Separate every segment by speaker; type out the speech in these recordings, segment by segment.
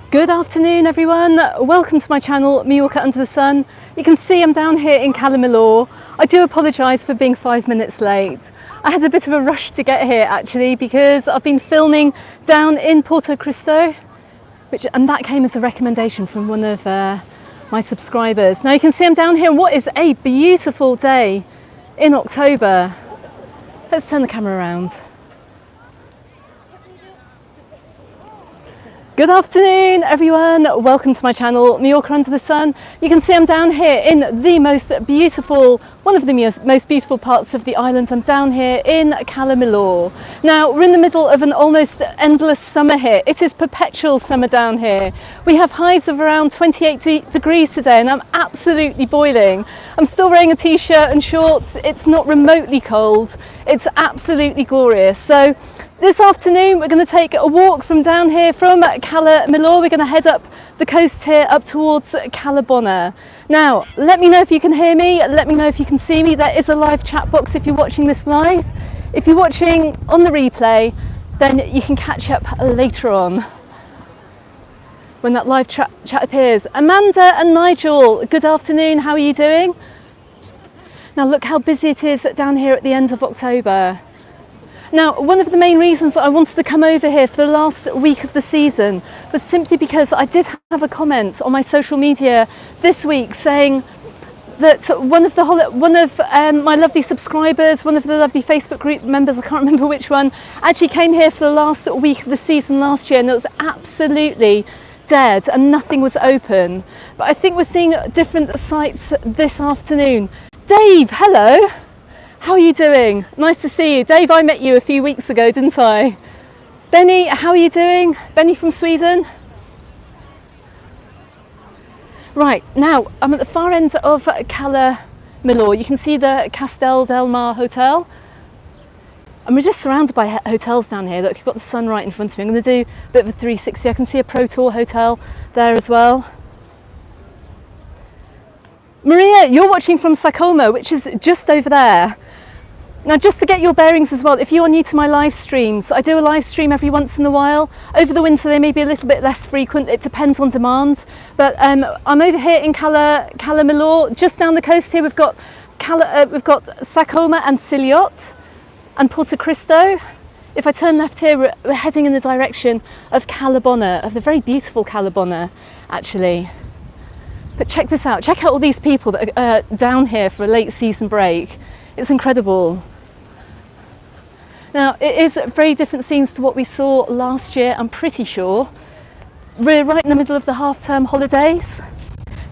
Speaker 1: Good afternoon everyone, welcome to my channel Mallorca Under the Sun. You can see I'm down here in Cala Millor. I do apologise for being 5 minutes late. I had a bit of a rush to get here actually because I've been filming down in Porto Cristo, and that came as a recommendation from one of my subscribers. Now you can see I'm down here on what is a beautiful day in October. Let's turn the camera around. Good afternoon everyone, welcome to my channel Mallorca Under the Sun. You can see I'm down here in the one of the most beautiful parts of the island. I'm down here in Cala Millor. Now we're in the middle of an almost endless summer here. It is perpetual summer down here. We have highs of around 28 degrees today and I'm absolutely boiling. I'm still wearing a t-shirt and shorts. It's not remotely cold. It's absolutely glorious. So this afternoon we're going to take a walk from down here from Cala Millor. We're going to head up the coast here up towards Cala Bona. Now let me know if you can hear me, let me know if you can see me. There is a live chat box if you're watching this live. If you're watching on the replay, then you can catch up later on when that live chat appears. Amanda and Nigel, good afternoon, how are you doing? Now look how busy it is down here at the end of October. Now, one of the main reasons that I wanted to come over here for the last week of the season was simply because I did have a comment on my social media this week saying that one of my lovely subscribers, one of the lovely Facebook group members, I can't remember which one, actually came here for the last week of the season last year and it was absolutely dead and nothing was open. But I think we're seeing different sights this afternoon. Dave, hello. How are you doing? Nice to see you. Dave, I met you a few weeks ago, didn't I? Benny, how are you doing? Benny from Sweden? Right, now I'm at the far end of Cala Millor. You can see the Castel del Mar Hotel. And we're just surrounded by hotels down here. Look, you've got the sun right in front of me. I'm going to do a bit of a 360. I can see a Pro Tour hotel there as well. Maria, you're watching from Sacoma, which is just over there. Now, just to get your bearings as well, if you are new to my live streams, I do a live stream every once in a while. Over the winter, they may be a little bit less frequent. It depends on demand. But I'm over here in Cala Millor. Just down the coast here, we've got Sacoma and Siliot and Porto Cristo. If I turn left here, we're heading in the direction of Cala Bona, of the very beautiful Cala Bona, actually. But check this out, check out all these people that are down here for a late season break. It's incredible. Now, it is very different scenes to what we saw last year, I'm pretty sure. We're right in the middle of the half-term holidays.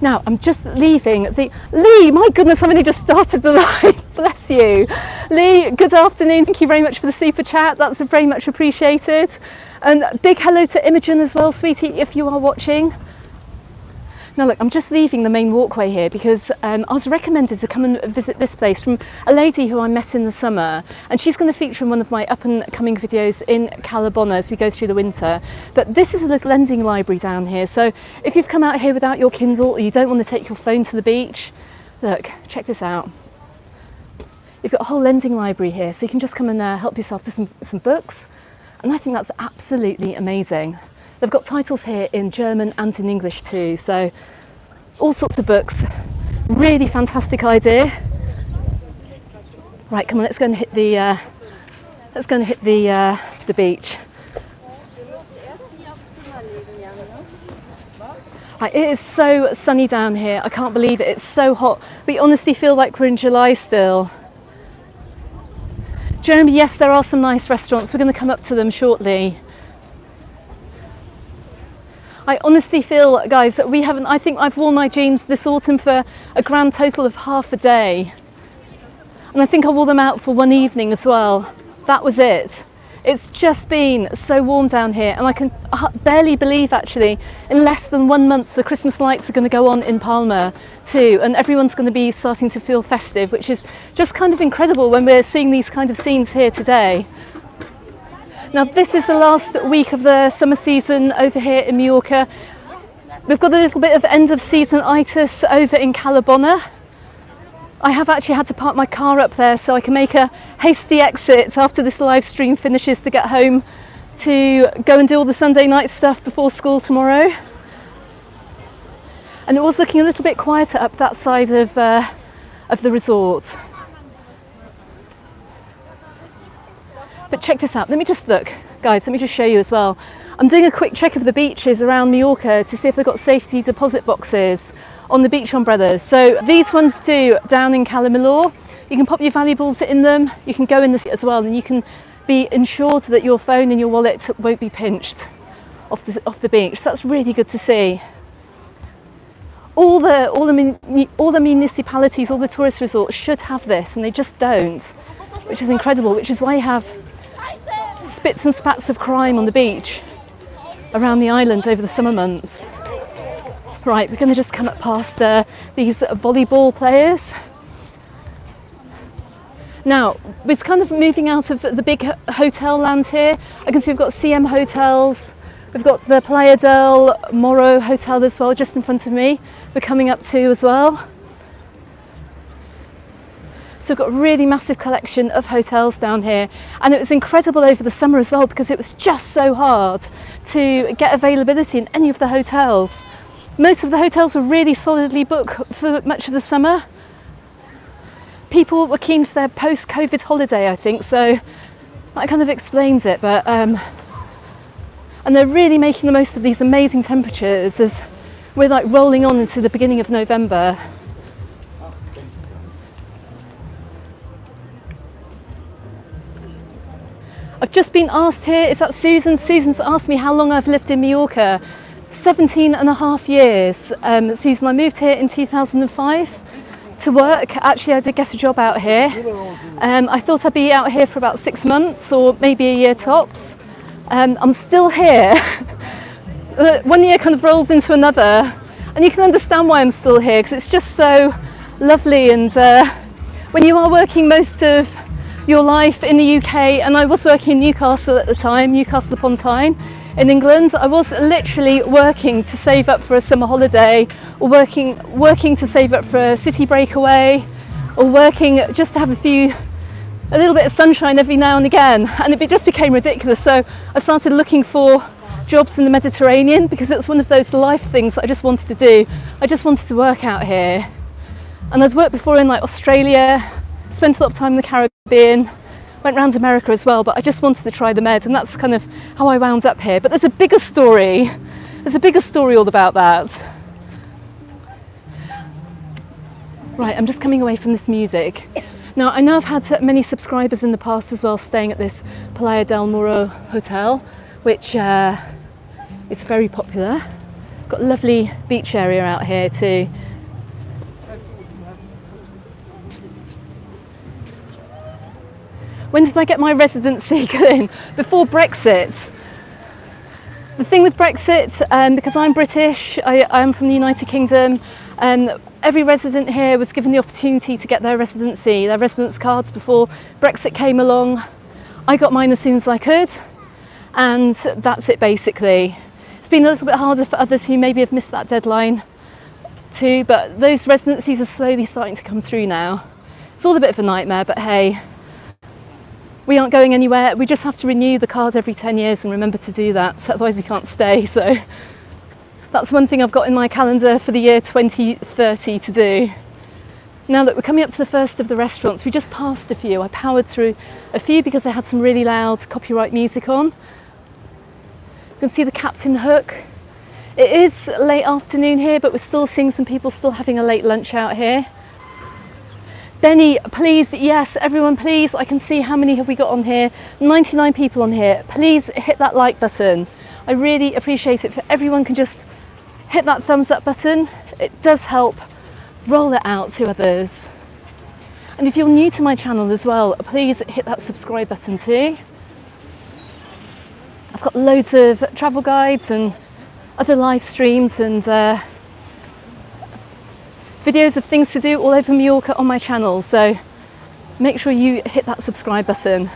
Speaker 1: Now, I'm just leaving Lee, my goodness, I've only just started the live, bless you. Lee, good afternoon, thank you very much for the super chat, that's very much appreciated. And big hello to Imogen as well, sweetie, if you are watching. Now look, I'm just leaving the main walkway here because I was recommended to come and visit this place from a lady who I met in the summer, and she's going to feature in one of my up and coming videos in Cala Bona as we go through the winter. But this is a little lending library down here, so if you've come out here without your Kindle or you don't want to take your phone to the beach, look, check this out. You've got a whole lending library here, so you can just come and help yourself to some books, and I think that's absolutely amazing. They've got titles here in German and in English too, so all sorts of books. Really fantastic idea. Right, come on, let's go and hit the beach. Right, it is so sunny down here. I can't believe it. It's so hot. We honestly feel like we're in July still. Jeremy, yes, there are some nice restaurants. We're going to come up to them shortly. I honestly feel, guys, that I think I've worn my jeans this autumn for a grand total of half a day. And I think I wore them out for one evening as well. That was it. It's just been so warm down here, and I can barely believe actually in less than 1 month the Christmas lights are going to go on in Palma too, and everyone's going to be starting to feel festive, which is just kind of incredible when we're seeing these kind of scenes here today. Now this is the last week of the summer season over here in Mallorca. We've got a little bit of end of season itis over in Cala Bona. I have actually had to park my car up there so I can make a hasty exit after this live stream finishes to get home to go and do all the Sunday night stuff before school tomorrow. And it was looking a little bit quieter up that side of the resort. But check this out, let me just look, guys, let me just show you as well. I'm doing a quick check of the beaches around Mallorca to see if they've got safety deposit boxes on the beach umbrellas. So these ones do down in Cala Millor. You can pop your valuables in them, you can go in this as well, and you can be ensured that your phone and your wallet won't be pinched off the beach. So that's really good to see. All the municipalities, all the tourist resorts should have this, and they just don't, which is incredible, which is why you have spits and spats of crime on the beach around the island over the summer months. Right, we're going to just come up past these volleyball players. Now, we're kind of moving out of the big hotel land here. I can see we've got CM hotels, we've got the Playa del Morro hotel as well, just in front of me. We're coming up to as well. So we've got a really massive collection of hotels down here, and it was incredible over the summer as well because it was just so hard to get availability in any of the hotels. Most of the hotels were really solidly booked for much of the summer. People were keen for their post-COVID holiday, I think, so that kind of explains it. But and they're really making the most of these amazing temperatures as we're like rolling on into the beginning of November. I've just been asked here, is that Susan? Susan's asked me how long I've lived in Mallorca. 17 and a half years. Susan, I moved here in 2005 to work. Actually, I did get a job out here. I thought I'd be out here for about 6 months or maybe a year tops. I'm still here. 1 year kind of rolls into another, and you can understand why I'm still here because it's just so lovely. And when you are working most of your life in the UK, and I was working in Newcastle at the time, Newcastle upon Tyne in England, I was literally working to save up for a summer holiday, or working to save up for a city breakaway, or working just to have a little bit of sunshine every now and again, and it just became ridiculous. So I started looking for jobs in the Mediterranean because it was one of those life things that I just wanted to do. I just wanted to work out here, and I'd worked before in like Australia, spent a lot of time in the Caribbean, went round America as well, but I just wanted to try the Med, and that's kind of how I wound up here. But there's a bigger story all about that. Right, I'm just coming away from this music. Now, I know I've had many subscribers in the past as well staying at this Playa del Morro hotel, which is very popular. Got a lovely beach area out here too. When did I get my residency in? Before Brexit. The thing with Brexit, because I'm British, I'm from the United Kingdom, every resident here was given the opportunity to get their residency, their residence cards before Brexit came along. I got mine as soon as I could, and that's it basically. It's been a little bit harder for others who maybe have missed that deadline too, but those residencies are slowly starting to come through now. It's all a bit of a nightmare, but hey, we aren't going anywhere. We just have to renew the card every 10 years and remember to do that, otherwise we can't stay. So that's one thing I've got in my calendar for the year 2030 to do. Now look, we're coming up to the first of the restaurants. We just passed a few. I powered through a few because they had some really loud copyright music on. You can see the Captain Hook. It is late afternoon here, but we're still seeing some people still having a late lunch out here. Benny, please, yes, everyone, please. I can see how many have we got on here. 99 people on here. Please hit that like button. I really appreciate it. If everyone can just hit that thumbs up button, it does help roll it out to others. And if you're new to my channel as well, please hit that subscribe button too. I've got loads of travel guides and other live streams and videos of things to do all over Mallorca on my channel, so make sure you hit that subscribe button.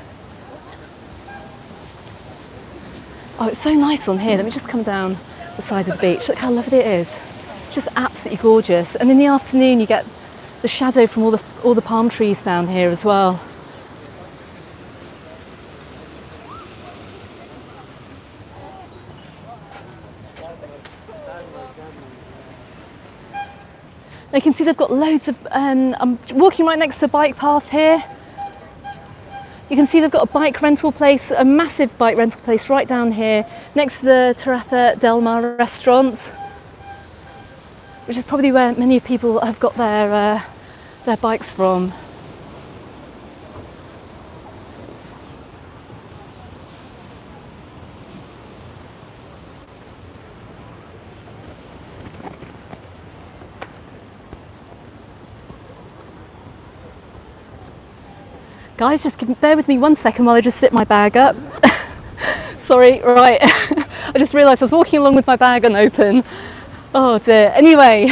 Speaker 1: Oh, it's so nice on here. Let me just come down the side of the beach. Look how lovely it is. Just absolutely gorgeous. And in the afternoon you get the shadow from all the palm trees down here as well. You can see they've got loads of, I'm walking right next to a bike path here. You can see they've got a bike rental place, a massive bike rental place right down here next to the Terraza del Mar restaurant, which is probably where many people have got their bikes from. Guys, just bear with me 1 second while I just sit my bag up. Sorry, right. I just realised I was walking along with my bag unopen. Oh dear. Anyway,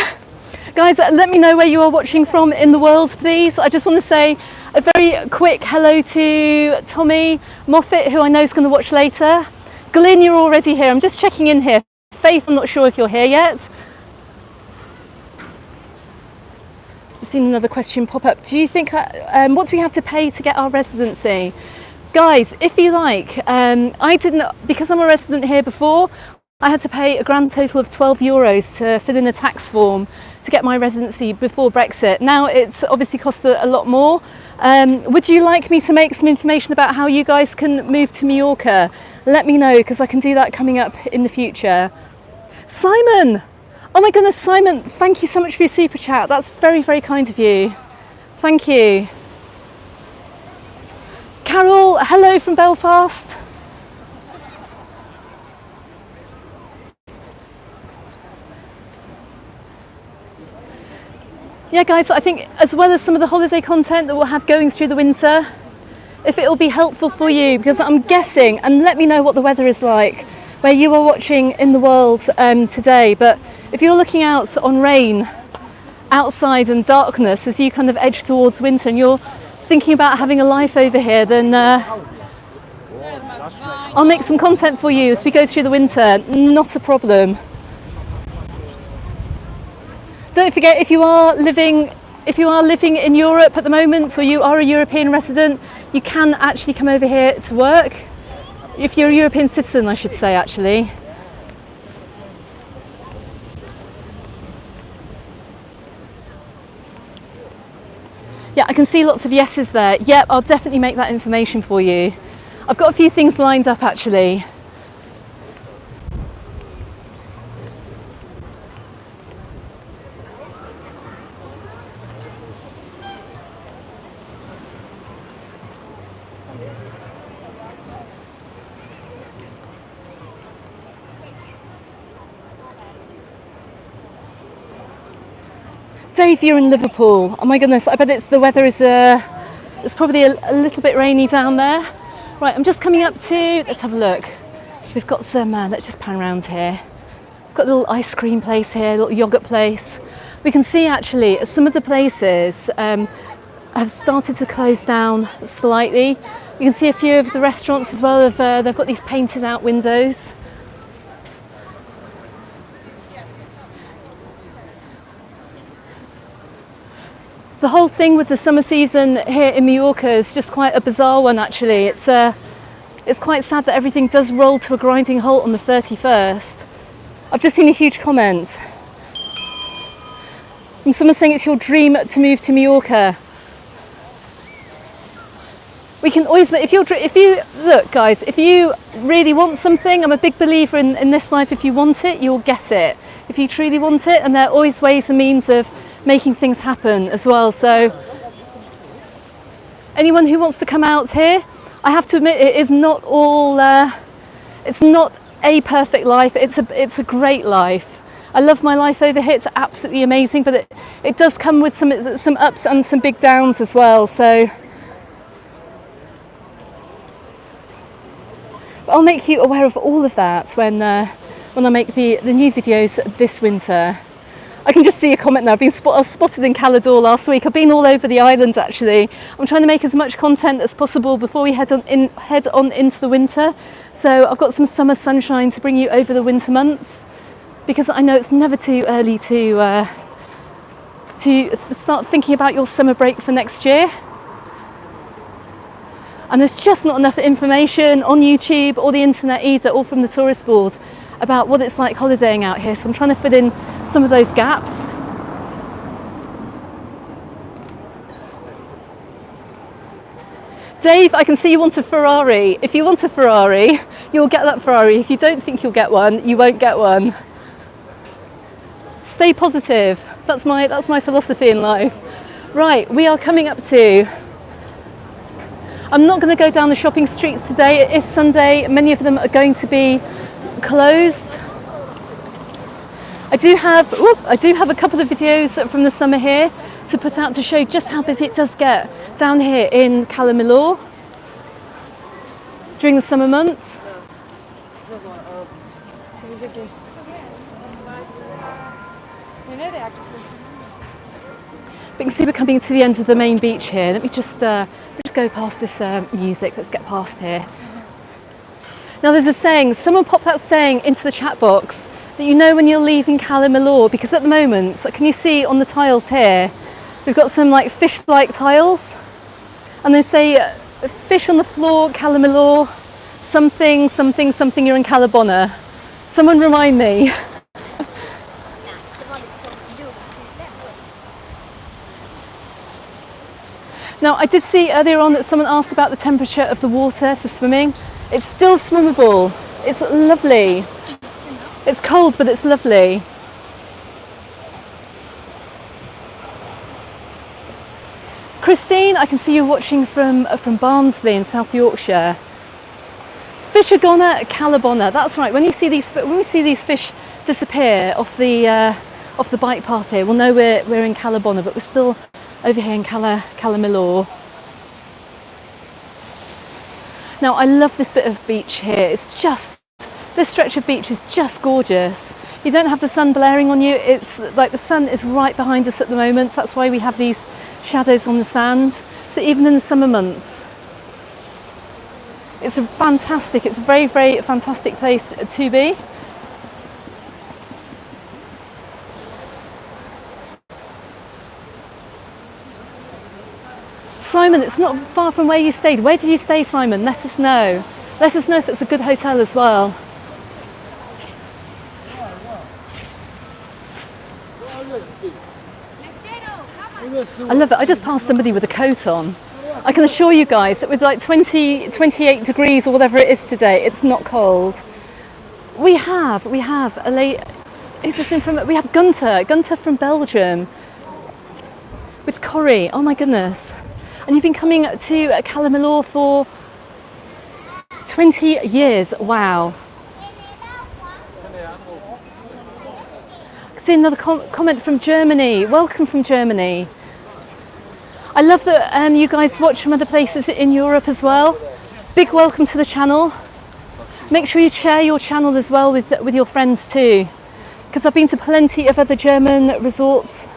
Speaker 1: guys, let me know where you are watching from in the world, please. I just want to say a very quick hello to Tommy Moffat, who I know is going to watch later. Glyn, you're already here. I'm just checking in here. Faith, I'm not sure if you're here yet. Just seen another question pop up. Do you think, what do we have to pay to get our residency? Guys, if you like, I didn't, because I'm a resident here before, I had to pay a grand total of €12 to fill in a tax form to get my residency before Brexit. Now it's obviously cost a lot more. Would you like me to make some information about how you guys can move to Mallorca? Let me know, because I can do that coming up in the future. Simon! Oh my goodness, Simon, thank you so much for your super chat. That's very, very kind of you. Thank you. Carol, hello from Belfast. Yeah, guys, I think as well as some of the holiday content that we'll have going through the winter, if it'll be helpful for you, because I'm guessing, and let me know what the weather is like where you are watching in the world today, but if you're looking out on rain outside and darkness as you kind of edge towards winter and you're thinking about having a life over here, then I'll make some content for you as we go through the winter, not a problem. Don't forget, if you are living in Europe at the moment, or you are a European resident, you can actually come over here to work. If you're a European citizen, I should say, actually. Yeah, I can see lots of yeses there. Yep, I'll definitely make that information for you. I've got a few things lined up, actually. Dave, you're in Liverpool. Oh my goodness, I bet the weather is it's probably a little bit rainy down there. Right, I'm just coming up to, let's have a look. We've got some, let's just pan around here. We've got a little ice cream place here, a little yoghurt place. We can see actually some of the places have started to close down slightly. You can see a few of the restaurants as well, they've got these painted out windows. The whole thing with the summer season here in Majorca is just quite a bizarre one, actually. It's quite sad that everything does roll to a grinding halt on the 31st. I've just seen a huge comment from someone saying it's your dream to move to Majorca. We can always, if you look, guys, if you really want something, I'm a big believer in this life. If you want it, you'll get it. If you truly want it, and there are always ways and means of making things happen as well. So anyone who wants to come out here, I have to admit, it is not all it's not a perfect life. It's a great life. I love my life over here. It's absolutely amazing, but it does come with some ups and some big downs as well. So but I'll make you aware of all of that when I make the new videos this winter. I can just see a comment now. I was spotted in Cala Millor last week. I've been all over the island, actually. I'm trying to make as much content as possible before we head on into the winter. So I've got some summer sunshine to bring you over the winter months, because I know it's never too early to start thinking about your summer break for next year. And there's just not enough information on YouTube or the internet either, or from the tourist boards, about what it's like holidaying out here. So I'm trying to fill in some of those gaps. Dave, I can see you want a Ferrari. If you want a Ferrari, you'll get that Ferrari. If you don't think you'll get one, you won't get one. Stay positive. That's my philosophy in life. Right, we are coming up to... I'm not going to go down the shopping streets today. It is Sunday. Many of them are going to be closed. I do have a couple of videos from the summer here to put out to show just how busy it does get down here in Cala Millor during the summer months. But you can see we're coming to the end of the main beach here. Let me just go past this music. Let's get past here. Now there's a saying, someone popped that saying into the chat box, that you know when you're leaving Cala Millor, because at the moment, can you see on the tiles here, we've got some like fish-like tiles, and they say fish on the floor, Cala Millor, something, something, something, you're in Cala Bona. Someone remind me. Now, I did see earlier on that someone asked about the temperature of the water for swimming. It's still swimmable. It's lovely. It's cold, but it's lovely. Christine, I can see you watching from Barnsley in South Yorkshire. Fish are gone at Cala Bona. That's right. When we see these fish disappear off the bike path here, we'll know we're in Cala Bona, but we're still over here in Cala Millor. Now, I love this bit of beach here. This stretch of beach is just gorgeous. You don't have the sun blaring on you. It's like the sun is right behind us at the moment. That's why we have these shadows on the sand. So even in the summer months, it's a very, very fantastic place to be. Simon, it's not far from where you stayed. Where did you stay, Simon? Let us know. Let us know if it's a good hotel as well. I love it. I just passed somebody with a coat on. I can assure you guys that with like 28 degrees or whatever it is today, it's not cold. We have a late... Who's this in from? We have Gunter from Belgium with Corrie. Oh my goodness. And you've been coming to Cala Millor for 20 years. Wow. I see another comment from Germany. Welcome from Germany. I love that you guys watch from other places in Europe as well. Big welcome to the channel. Make sure you share your channel as well with your friends too, because I've been to plenty of other German resorts.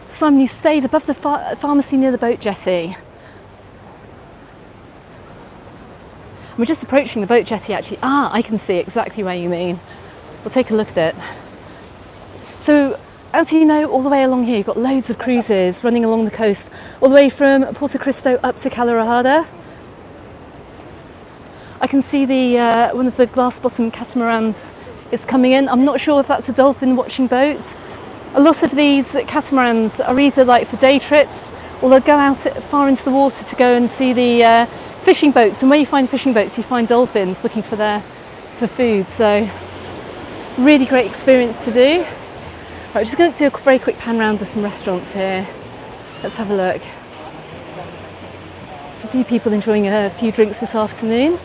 Speaker 1: Simon, you stayed above the pharmacy near the boat jetty. We're just approaching the boat jetty actually. Ah, I can see exactly where you mean. We'll take a look at it. So, as you know, all the way along here, you've got loads of cruises running along the coast, all the way from Porto Cristo up to Cala Rajada. I can see one of the glass-bottom catamarans is coming in. I'm not sure if that's a dolphin watching boat. A lot of these catamarans are either like for day trips, or they'll go out far into the water to go and see the fishing boats. And where you find fishing boats, you find dolphins looking for food. So, really great experience to do. Right, we're just going to do a very quick pan round of some restaurants here. Let's have a look. There's a few people enjoying a few drinks this afternoon.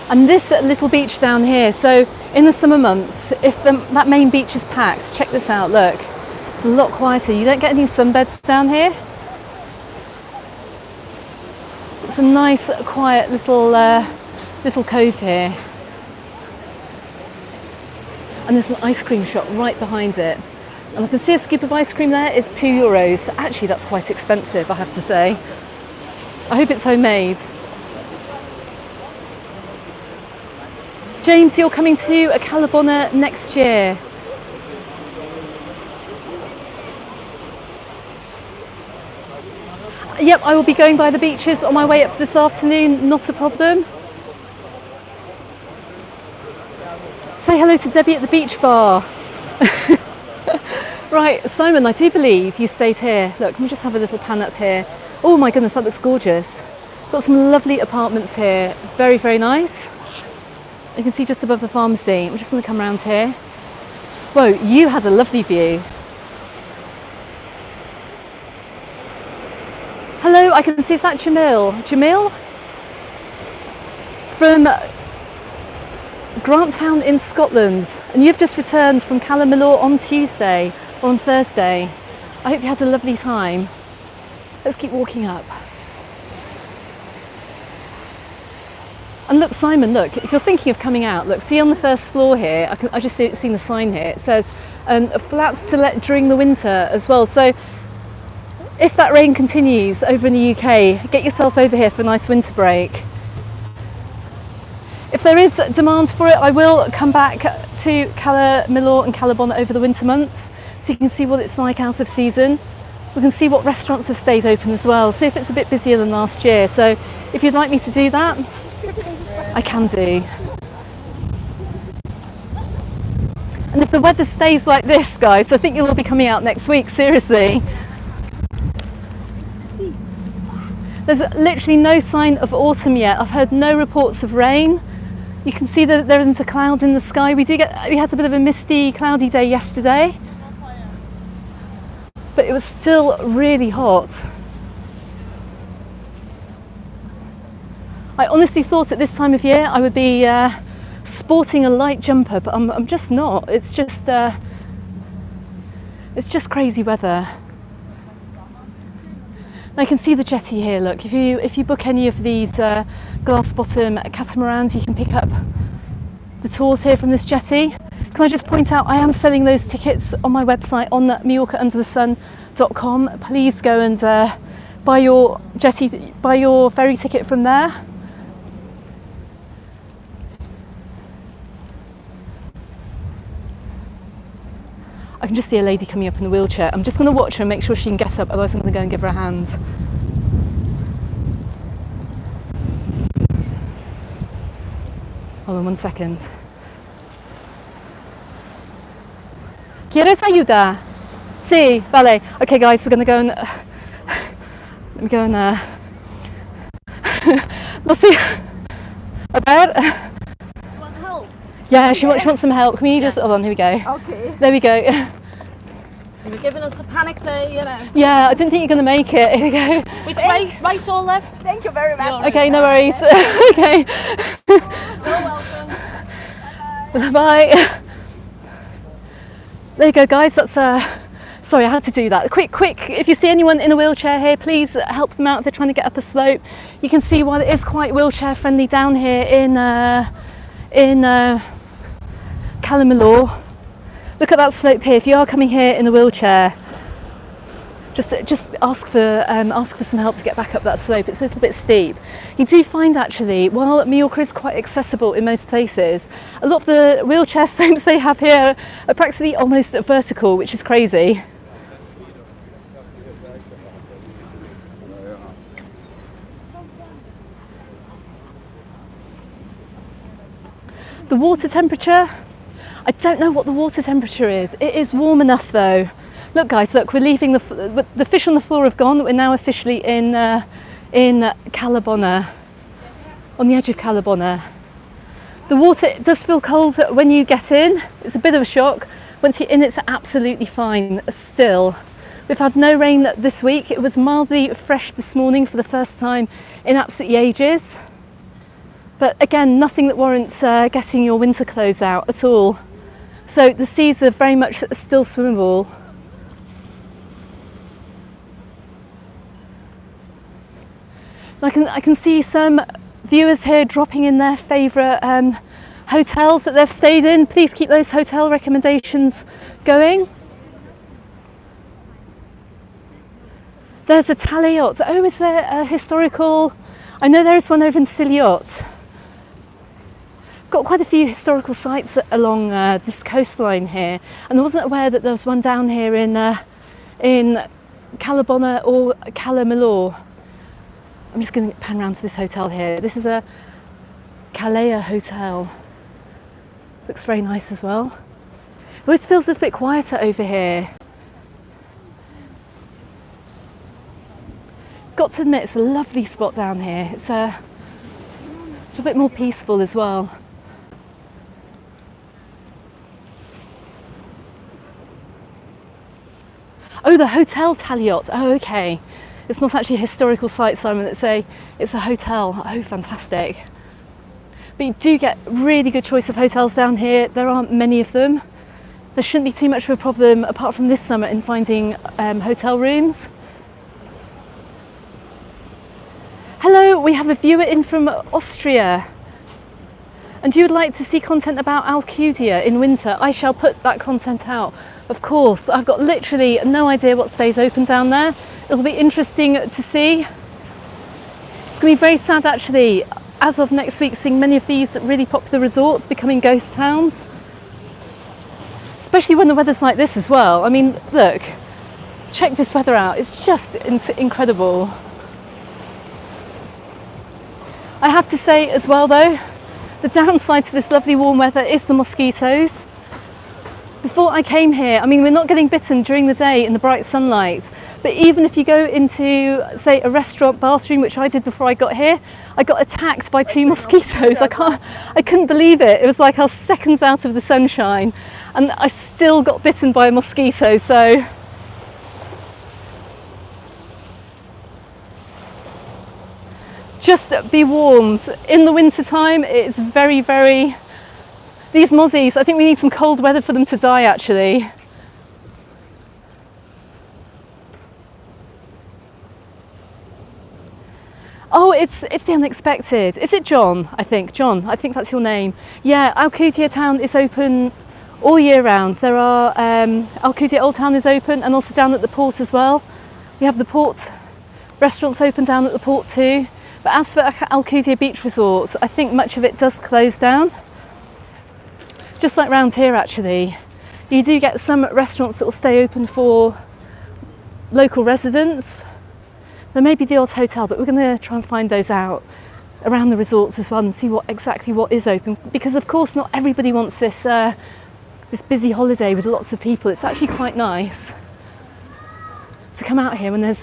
Speaker 1: And this little beach down here, so in the summer months, if that main beach is packed, check this out, look. It's a lot quieter. You don't get any sunbeds down here. It's a nice, quiet little cove here. And there's an ice cream shop right behind it. And I can see a scoop of ice cream there. It's €2. Actually, that's quite expensive, I have to say. I hope it's homemade. James, you're coming to Cala Bona next year. Yep, I will be going by the beaches on my way up this afternoon, not a problem. Say hello to Debbie at the beach bar. Right, Simon, I do believe you stayed here. Look, let me just have a little pan up here. Oh my goodness, that looks gorgeous. Got some lovely apartments here. Very, very nice. You can see just above the pharmacy. I'm just going to come around here. Whoa, you had a lovely view. Hello, I can see, is that Jamil? Jamil? From Grantown in Scotland. And you've just returned from Cala Millor on Tuesday or on Thursday. I hope you had a lovely time. Let's keep walking up. And look, Simon, look, if you're thinking of coming out, look, see on the first floor here, I just seen the sign here, it says flats to let during the winter as well. So if that rain continues over in the UK, get yourself over here for a nice winter break. If there is demand for it, I will come back to Cala Millor and Cala Bona over the winter months so you can see what it's like out of season. We can see what restaurants have stayed open as well, see if it's a bit busier than last year. So if you'd like me to do that, I can do. And if the weather stays like this, guys, I think you'll all be coming out next week, seriously. There's literally no sign of autumn yet. I've heard no reports of rain. You can see that there isn't a cloud in the sky. We had a bit of a misty, cloudy day yesterday, but it was still really hot. I honestly thought at this time of year I would be sporting a light jumper, but I'm just not. It's just crazy weather. I can see the jetty here. Look, if you book any of these glass bottom catamarans, you can pick up the tours here from this jetty. Can I just point out, I am selling those tickets on my website on MallorcaUnderTheSun.com. Please go and buy your ferry ticket from there. I can just see a lady coming up in a wheelchair. I'm just going to watch her and make sure she can get up, otherwise I'm going to go and give her a hand. Hold on 1 second. ¿Quieres ayuda? Sí, vale. Okay guys, we're going to go and... let me go and... We'll see. A ver.
Speaker 2: Want help?
Speaker 1: Yeah, she wants some help. Can we just... Hold on, here we go.
Speaker 2: Okay.
Speaker 1: There we go.
Speaker 2: You're giving us a panic there, you know.
Speaker 1: Yeah, I didn't think you're going to make it. Here we go.
Speaker 2: Which way? Right or left?
Speaker 3: Thank you very much.
Speaker 1: Okay, no worries. Okay.
Speaker 2: You're welcome.
Speaker 1: Bye. There you go, guys. That's sorry, I had to do that. Quick. If you see anyone in a wheelchair here, please help them out if they're trying to get up a slope. You can see while it is quite wheelchair friendly down here in Cala Millor. Look at that slope here. If you are coming here in a wheelchair, just ask for some help to get back up that slope. It's a little bit steep. You do find actually, while Mallorca is quite accessible in most places, a lot of the wheelchair slopes they have here are practically almost vertical, which is crazy. The water temperature, I don't know what the water temperature is. It is warm enough though. Look guys, look, we're leaving the fish on the floor have gone. We're now officially in Cala Bona, on the edge of Cala Bona. The water does feel cold when you get in. It's a bit of a shock. Once you're in, it's absolutely fine still. We've had no rain this week. It was mildly fresh this morning for the first time in absolutely ages. But again, nothing that warrants getting your winter clothes out at all. So the seas are very much still swimmable. I can see some viewers here dropping in their favourite hotels that they've stayed in. Please keep those hotel recommendations going. There's a Tally yacht. Oh, is there a historical? I know there is one over in Siliot. Got quite a few historical sites along this coastline here, and I wasn't aware that there was one down here in Cala Bona or Cala Millor. I'm just going to pan around to this hotel here. This is a Calais hotel. Looks very nice as well. It always feels a little bit quieter over here. Got to admit, it's a lovely spot down here. It's a little bit more peaceful as well. Oh, the Hotel Taliot. Oh, okay. It's not actually a historical site, Simon. It's a hotel. Oh, fantastic. But you do get really good choice of hotels down here. There aren't many of them. There shouldn't be too much of a problem, apart from this summer, in finding hotel rooms. Hello, we have a viewer in from Austria. And you would like to see content about Alcudia in winter? I shall put that content out. Of course, I've got literally no idea what stays open down there. It'll be interesting to see. It's going to be very sad actually, as of next week, seeing many of these really popular resorts becoming ghost towns. Especially when the weather's like this as well. I mean, look, check this weather out. It's just incredible. I have to say as well though, the downside to this lovely warm weather is the mosquitoes. Before I came here, I mean, we're not getting bitten during the day in the bright sunlight, but even if you go into, say, a restaurant bathroom, which I did before I got here, I got attacked by 2 mosquitoes. I couldn't believe it. It was like I was seconds out of the sunshine and I still got bitten by a mosquito, so. Just be warned, in the winter time, it's very, very, these mozzies, I think we need some cold weather for them to die actually. Oh, it's the unexpected. Is it John? I think that's your name. Yeah, Alcudia town is open all year round. There are, Alcudia Old Town is open, and also down at the port as well. We have the port restaurants open down at the port too. But as for Alcudia Beach Resorts, I think much of it does close down. Just like round here actually. You do get some restaurants that will stay open for local residents. There may be the odd hotel, but we're going to try and find those out around the resorts as well and see exactly what is open. Because of course not everybody wants this, this busy holiday with lots of people. It's actually quite nice to come out here when there's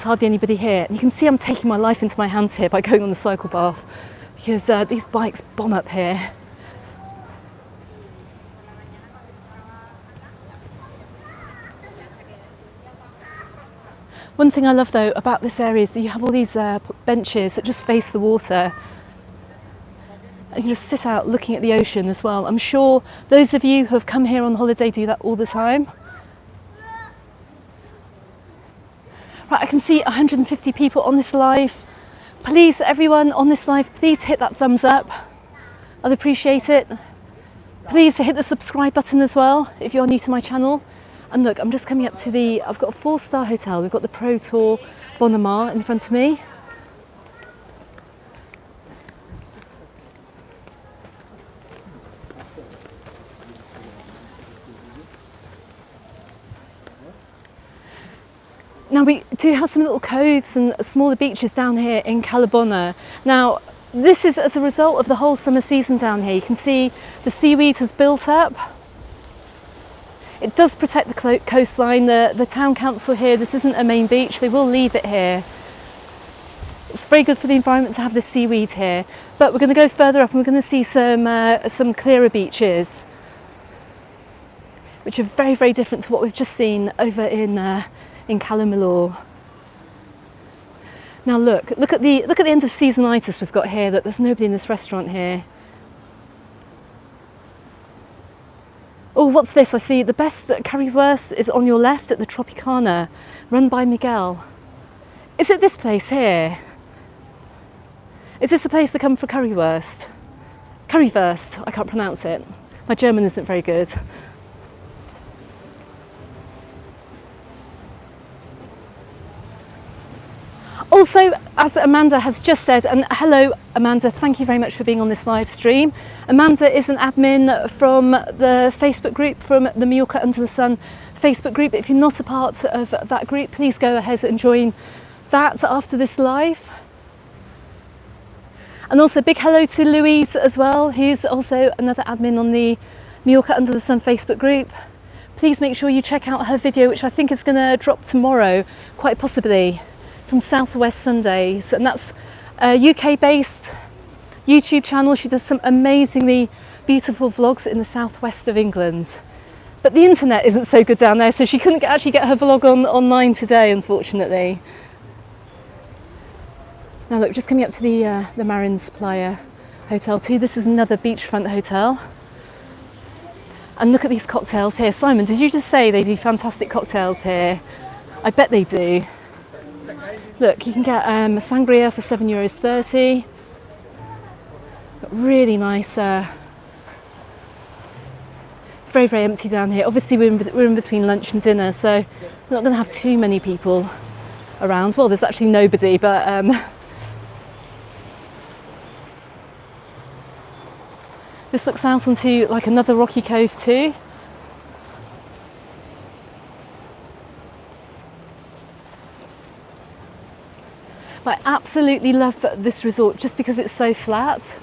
Speaker 1: hardly anybody here. And you can see I'm taking my life into my hands here by going on the cycle path, because these bikes bomb up here. One thing I love though about this area is that you have all these benches that just face the water. And you just sit out looking at the ocean as well. I'm sure those of you who have come here on holiday do that all the time. Right, I can see 150 people on this live. Please, everyone on this live, please hit that thumbs up. I'd appreciate it. Please hit the subscribe button as well if you're new to my channel. And look, I'm just coming up to I've got a 4-star hotel. We've got the Pro Tour Bonamar in front of me. Now we do have some little coves and smaller beaches down here in Cala Bona. Now this is as a result of the whole summer season down here. You can see the seaweed has built up. It does protect the coastline. The town council here, this isn't a main beach, they will leave it here. It's very good for the environment to have this seaweed here. But we're going to go further up and we're going to see some clearer beaches, which are very, very different to what we've just seen over in Cala Millor. Now look at the end of seasonitis we've got here. That there's nobody in this restaurant here. Oh, what's this? I see the best currywurst is on your left at the Tropicana, run by Miguel. Is it this place here? Is this the place to come for currywurst? Currywurst, I can't pronounce it. My German isn't very good. Also, as Amanda has just said, and hello Amanda, thank you very much for being on this live stream. Amanda is an admin from the Facebook group, from the Mallorca Under the Sun Facebook group. If you're not a part of that group, please go ahead and join that after this live. And also big hello to Louise as well, who's also another admin on the Mallorca Under the Sun Facebook group. Please make sure you check out her video, which I think is going to drop tomorrow, quite possibly, from Southwest Sundays. And that's a UK-based YouTube channel. She does some amazingly beautiful vlogs in the southwest of England. But the internet isn't so good down there, so she couldn't actually get her vlog online today, unfortunately. Now look, just coming up to the Marins Playa Hotel too. This is another beachfront hotel. And look at these cocktails here. Simon, did you just say they do fantastic cocktails here? I bet they do. Look, you can get a sangria for €7.30. Really nice. Very, very empty down here. Obviously we're in between lunch and dinner, so we're not going to have too many people around. Well, there's actually nobody, but this looks out onto like another rocky cove too. I absolutely love this resort just because it's so flat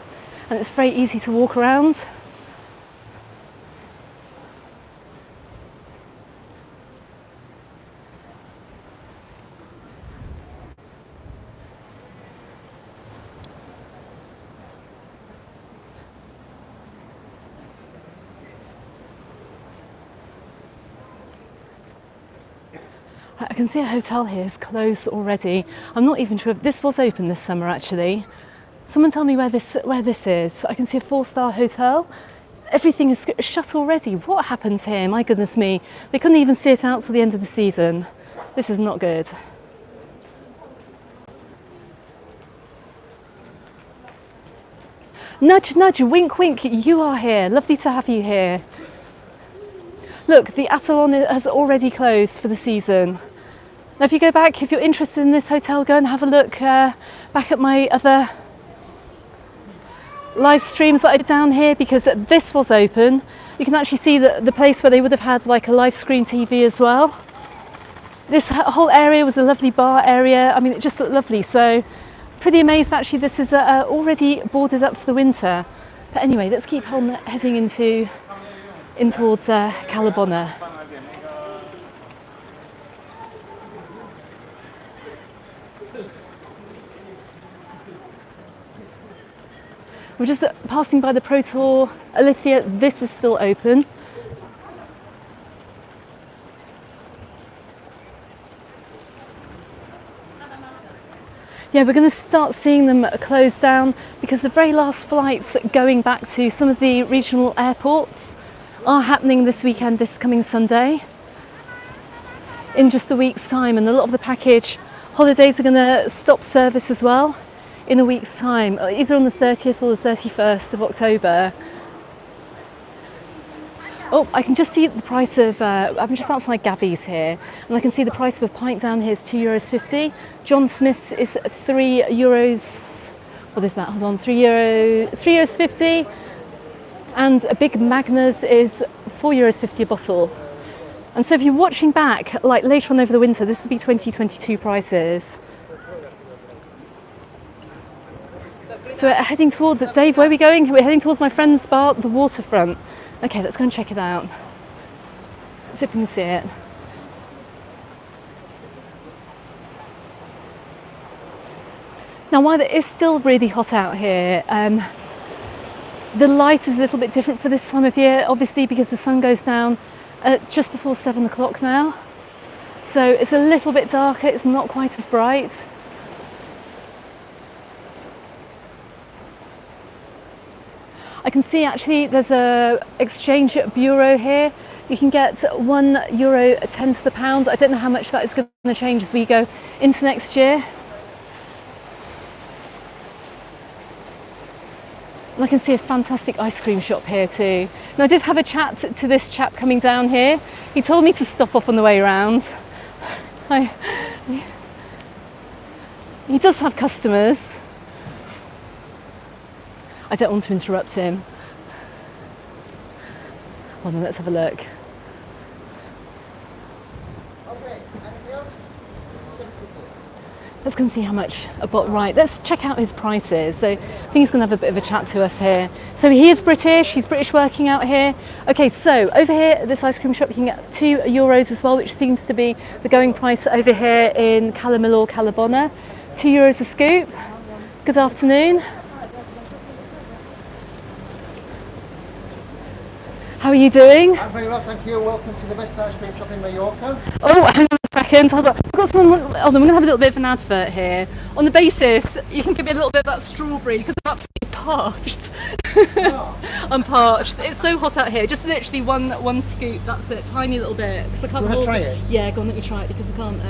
Speaker 1: and it's very easy to walk around. I can see a hotel here is closed already. I'm not even sure if this was open this summer actually. Someone tell me where this is. I can see a 4-star hotel. Everything is shut already. What happens here? My goodness me. They couldn't even see it out till the end of the season. This is not good. Nudge, nudge, wink, wink. You are here. Lovely to have you here. Look, the Atolon has already closed for the season. Now, if you go back, if you're interested in this hotel, go and have a look back at my other live streams that I did down here, because this was open. You can actually see the place where they would have had like a live screen TV as well. This whole area was a lovely bar area. I mean, it just looked lovely. So pretty amazed actually this is already boarded up for the winter. But anyway, let's keep on heading in towards Cala Bona. We're just passing by the Pro Tour Alithia. This is still open. Yeah, we're going to start seeing them close down because the very last flights going back to some of the regional airports are happening this weekend, this coming Sunday, in just a week's time. And a lot of the package holidays are going to stop service as well in a week's time, either on the 30th or the 31st of October. Oh, I can just see the price of, I'm just outside Gabby's here, and I can see the price of a pint down here is €2.50. John Smith's is €3, what is that, hold on, €3.50. And a big Magna's is €4.50 a bottle. And so if you're watching back, like later on over the winter, this will be 2022 prices. So we're heading towards it. Dave, where are we going? We're heading towards my friend's bar, the Waterfront. Okay, let's go and check it out. Let's see if we can see it. Now, while it is still really hot out here, the light is a little bit different for this time of year, obviously because the sun goes down just before 7 o'clock now. So it's a little bit darker, it's not quite as bright. I can see actually there's a exchange bureau here. You can get €1.10 to the pound. I don't know how much that is going to change as we go into next year. And I can see a fantastic ice cream shop here too. Now I did have a chat to this chap coming down here. He told me to stop off on the way around. He does have customers. I don't want to interrupt him. Hold on, let's have a look. Let's go and see how much a bottle. Right, let's check out his prices. So I think he's going to have a bit of a chat to us here. So he is British, he's British working out here. Okay, so over here at this ice cream shop you can get €2 as well, which seems to be the going price over here in Cala Millor, Cala Bona. €2 a scoop. Good afternoon. How are you doing?
Speaker 3: I'm very well, thank you. Welcome to the best ice cream shop in Mallorca.
Speaker 1: Oh, hang on a second. Hold on. We've got someone. Hold on, we're going to have a little bit of an advert here. On the basis, you can give me a little bit of that strawberry because I'm absolutely parched.
Speaker 3: Oh.
Speaker 1: I'm parched. It's so hot out here. Just literally one scoop. That's it. Tiny little bit. Because I can't.
Speaker 3: You want to try it?
Speaker 1: Yeah, go on. Let me try it because I can't.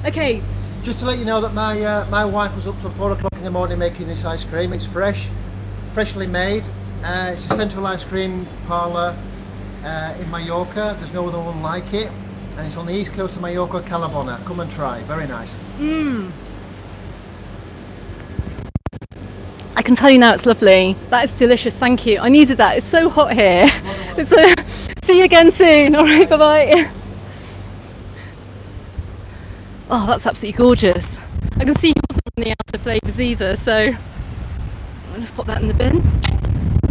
Speaker 1: Okay.
Speaker 3: Just to let you know that my wife was up till 4 o'clock in the morning making this ice cream. It's freshly made. It's a central ice cream parlour in Majorca. There's no other one like it. And it's on the east coast of Mallorca, Cala Bona. Come and try. Very nice.
Speaker 1: I can tell you now it's lovely. That is delicious, thank you. I needed that. It's so hot here. See you again soon. All right, bye-bye. Oh, that's absolutely gorgeous. I can see he wasn't running out of flavours either, so I'll just pop that in the bin.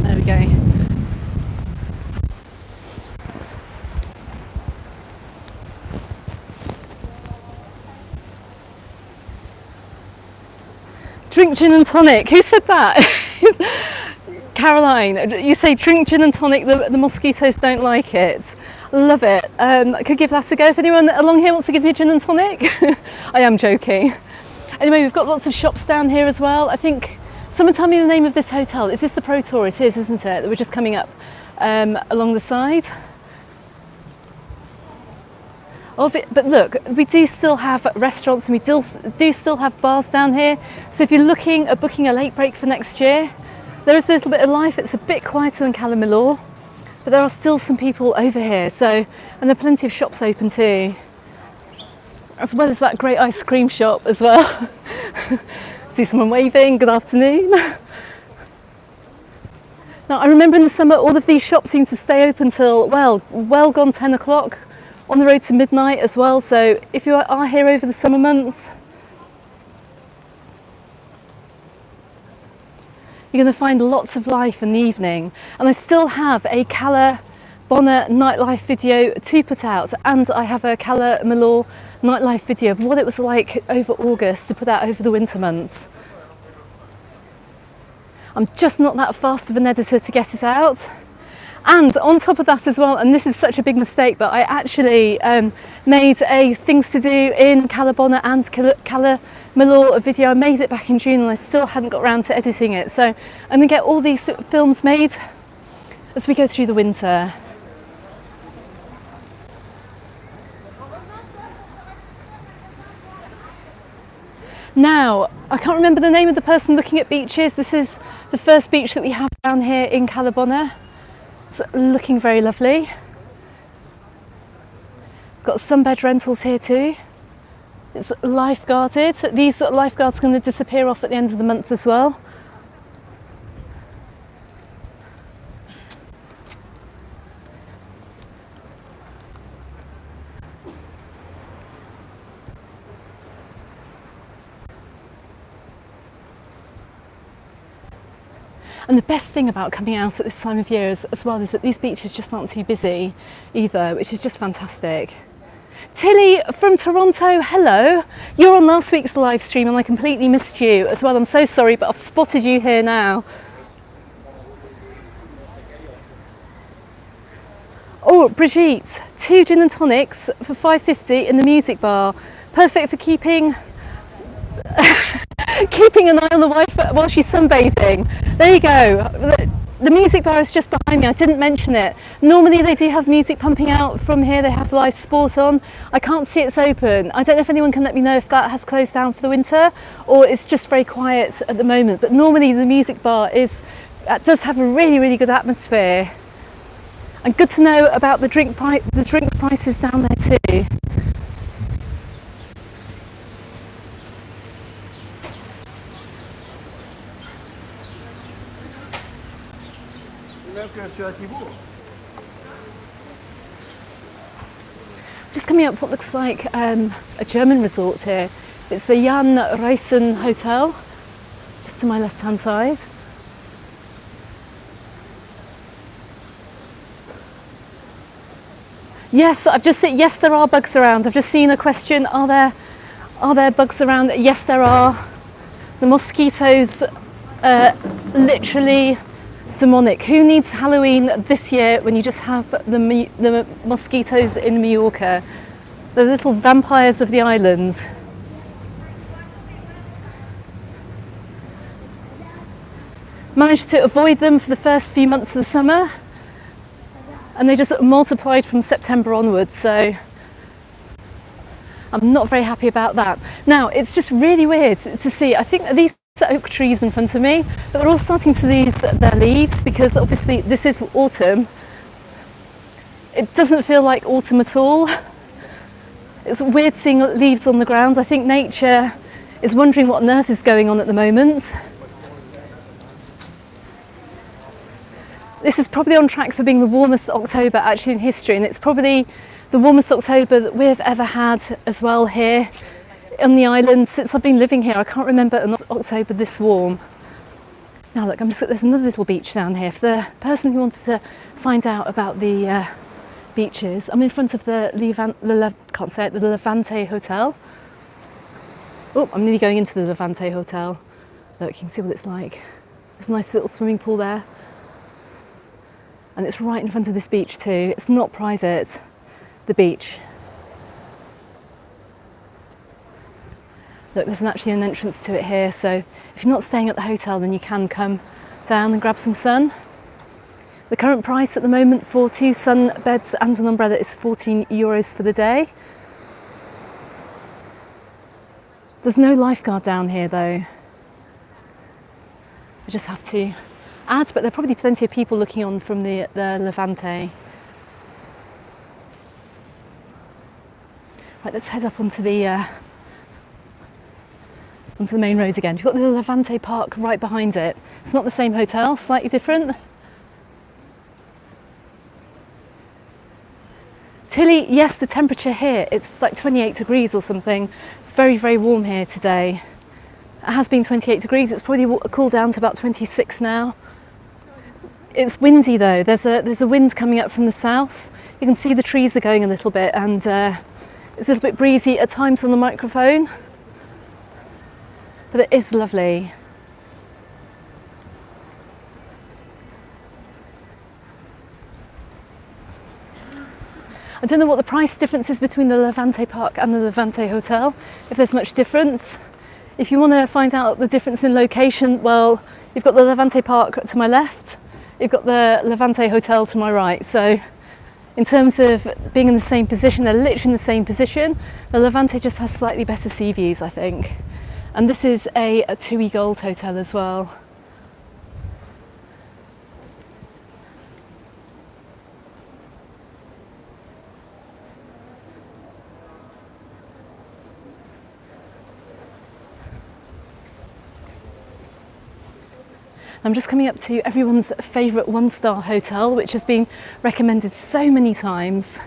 Speaker 1: There we go. Drink gin and tonic. Who said that? Caroline, you say drink gin and tonic, the mosquitoes don't like it. Love it. I could give that a go if anyone along here wants to give me a gin and tonic. I am joking. Anyway, we've got lots of shops down here as well. I think, someone tell me the name of this hotel. Is this the Pro Tour? It is, isn't it? That we're just coming up along the side. But look, we do still have restaurants and we do still have bars down here. So if you're looking at booking a late break for next year, there is a little bit of life. It's a bit quieter than Cala Millor, but there are still some people over here. And there are plenty of shops open too, as well as that great ice cream shop as well. See someone waving. Good afternoon. Now I remember in the summer all of these shops seem to stay open till well gone 10 o'clock. On the road to midnight as well, so if you are here over the summer months, you're going to find lots of life in the evening. And I still have a Cala Bona nightlife video to put out, and I have a Cala Millor nightlife video of what it was like over August to put out over the winter months. I'm just not that fast of an editor to get it out. And on top of that as well, and this is such a big mistake, but I actually made a things to do in Cala Bona and Cala Millor video. I made it back in June and I still hadn't got around to editing it. So I'm going to get all these films made as we go through the winter. Now, I can't remember the name of the person looking at beaches. This is the first beach that we have down here in Cala Bona. It's looking very lovely. Got sunbed rentals here too. It's lifeguarded. These lifeguards are going to disappear off at the end of the month as well. And the best thing about coming out at this time of year as well is that these beaches just aren't too busy either, which is just fantastic. Tilly from Toronto, hello. You're on last week's live stream and I completely missed you as well. I'm so sorry, but I've spotted you here now. Oh, Brigitte, 2 gin and tonics for $5.50 in the music bar. Perfect for keeping an eye on the wife while she's sunbathing. There you go. The music bar is just behind me. I didn't mention it. Normally they do have music pumping out from here. They have live sport on. I can't see it's open. I don't know if anyone can let me know if that has closed down for the winter or it's just very quiet at the moment. But normally the music bar does have a really, really good atmosphere. And good to know about the drinks prices down there too. Just coming up what looks like a German resort here. It's the Jan Rijssen Hotel, just to my left-hand side. Yes, yes, there are bugs around. I've just seen a question, are there bugs around? Yes, there are. The mosquitoes are literally demonic. Who needs Halloween this year when you just have the mosquitoes in Mallorca? The little vampires of the islands. Managed to avoid them for the first few months of the summer, and they just multiplied from September onwards, so I'm not very happy about that. Now, it's just really weird to see. I think these are oak trees in front of me, but they're all starting to lose their leaves because obviously this is autumn. It doesn't feel like autumn at all. It's weird seeing leaves on the ground. I think nature is wondering what on earth is going on at the moment. This is probably on track for being the warmest October actually in history, and it's probably the warmest October that we've ever had as well here on the island since I've been living here. I can't remember an October this warm. Now look, there's another little beach down here. For the person who wanted to find out about the beaches, I'm in front of the Levante Hotel. Oh, I'm nearly going into the Levante Hotel. Look, you can see what it's like. There's a nice little swimming pool there. And it's right in front of this beach too. It's not private, the beach. Look, there's actually an entrance to it here, so if you're not staying at the hotel, then you can come down and grab some sun. The current price at the moment for 2 sun beds and an umbrella is €14 for the day. There's no lifeguard down here though. I just have to add, but there are probably plenty of people looking on from the Levante. Right, let's head up onto the main road again. You've got the Levante Park right behind it. It's not the same hotel, slightly different. Tilly, yes, the temperature here, it's like 28 degrees or something. Very, very warm here today. It has been 28 degrees. It's probably cooled down to about 26 now. It's windy though. There's a wind coming up from the south. You can see the trees are going a little bit, and it's a little bit breezy at times on the microphone, but it is lovely. I don't know what the price difference is between the Levante Park and the Levante Hotel, if there's much difference. If you want to find out the difference in location, well, you've got the Levante Park to my left, you've got the Levante Hotel to my right. So in terms of being in the same position, they're literally in the same position. The Levante just has slightly better sea views, I think. And this is a TUI Gold hotel as well. I'm just coming up to everyone's favourite one-star hotel, which has been recommended so many times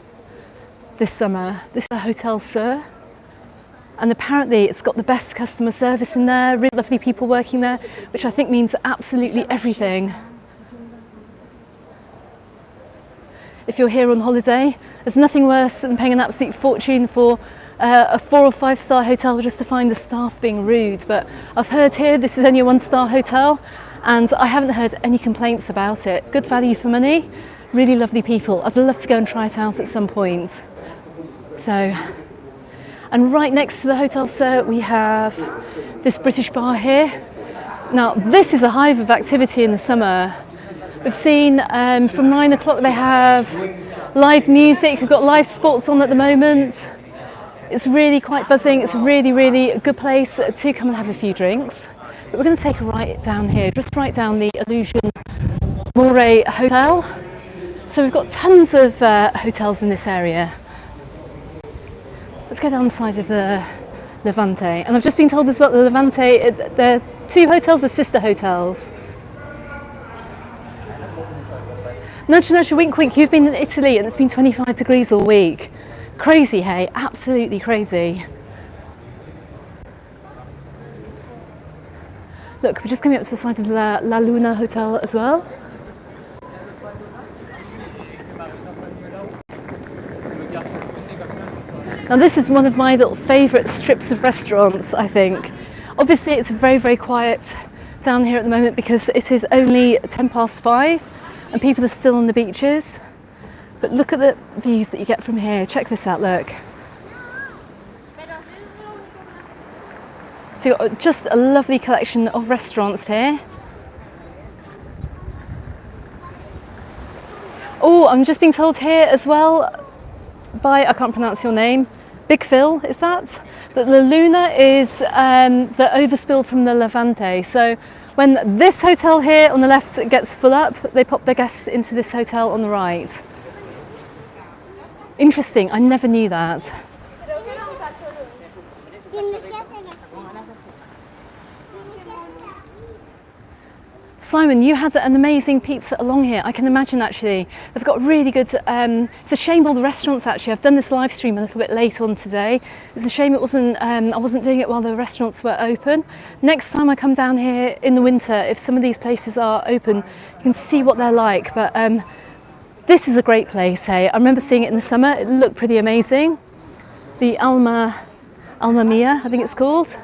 Speaker 1: this summer. This is the Hotel Sur, and apparently it's got the best customer service in there, really lovely people working there, which I think means absolutely everything. If you're here on holiday, there's nothing worse than paying an absolute fortune for a 4 or 5 star hotel just to find the staff being rude. But I've heard here this is only a 1-star hotel, and I haven't heard any complaints about it. Good value for money, really lovely people. I'd love to go and try it out at some point. So, and right next to the Hotel Sur, we have this British bar here. Now, this is a hive of activity in the summer. We've seen from 9 o'clock they have live music. We've got live sports on at the moment. It's really quite buzzing. It's a really, really good place to come and have a few drinks. But we're going to take a right down here, just right down the Illusion Moray Hotel. So we've got tons of hotels in this area. Let's go down the side of the Levante. And I've just been told as well, the Levante, the 2 hotels are sister hotels. Nudge, nudge, wink, wink, you've been in Italy and it's been 25 degrees all week. Crazy, hey? Absolutely crazy. Look, we're just coming up to the side of the La Luna Hotel as well. Now this is one of my little favourite strips of restaurants, I think. Obviously it's very, very quiet down here at the moment because it is only 5:10 and people are still on the beaches. But look at the views that you get from here. Check this out, look. So you've got just a lovely collection of restaurants here. Oh, I'm just being told here as well by, I can't pronounce your name, Big Phil, is that the Luna is the overspill from the Levante. So when this hotel here on the left gets full up, they pop their guests into this hotel on the right. Interesting, I never knew that. Simon, you had an amazing pizza along here. I can imagine actually. They've got really good, it's a shame all the restaurants actually, I've done this live stream a little bit late on today. It's a shame it wasn't, I wasn't doing it while the restaurants were open. Next time I come down here in the winter, if some of these places are open, you can see what they're like. But this is a great place, hey. I remember seeing it in the summer, it looked pretty amazing. The Alma Mia, I think it's called.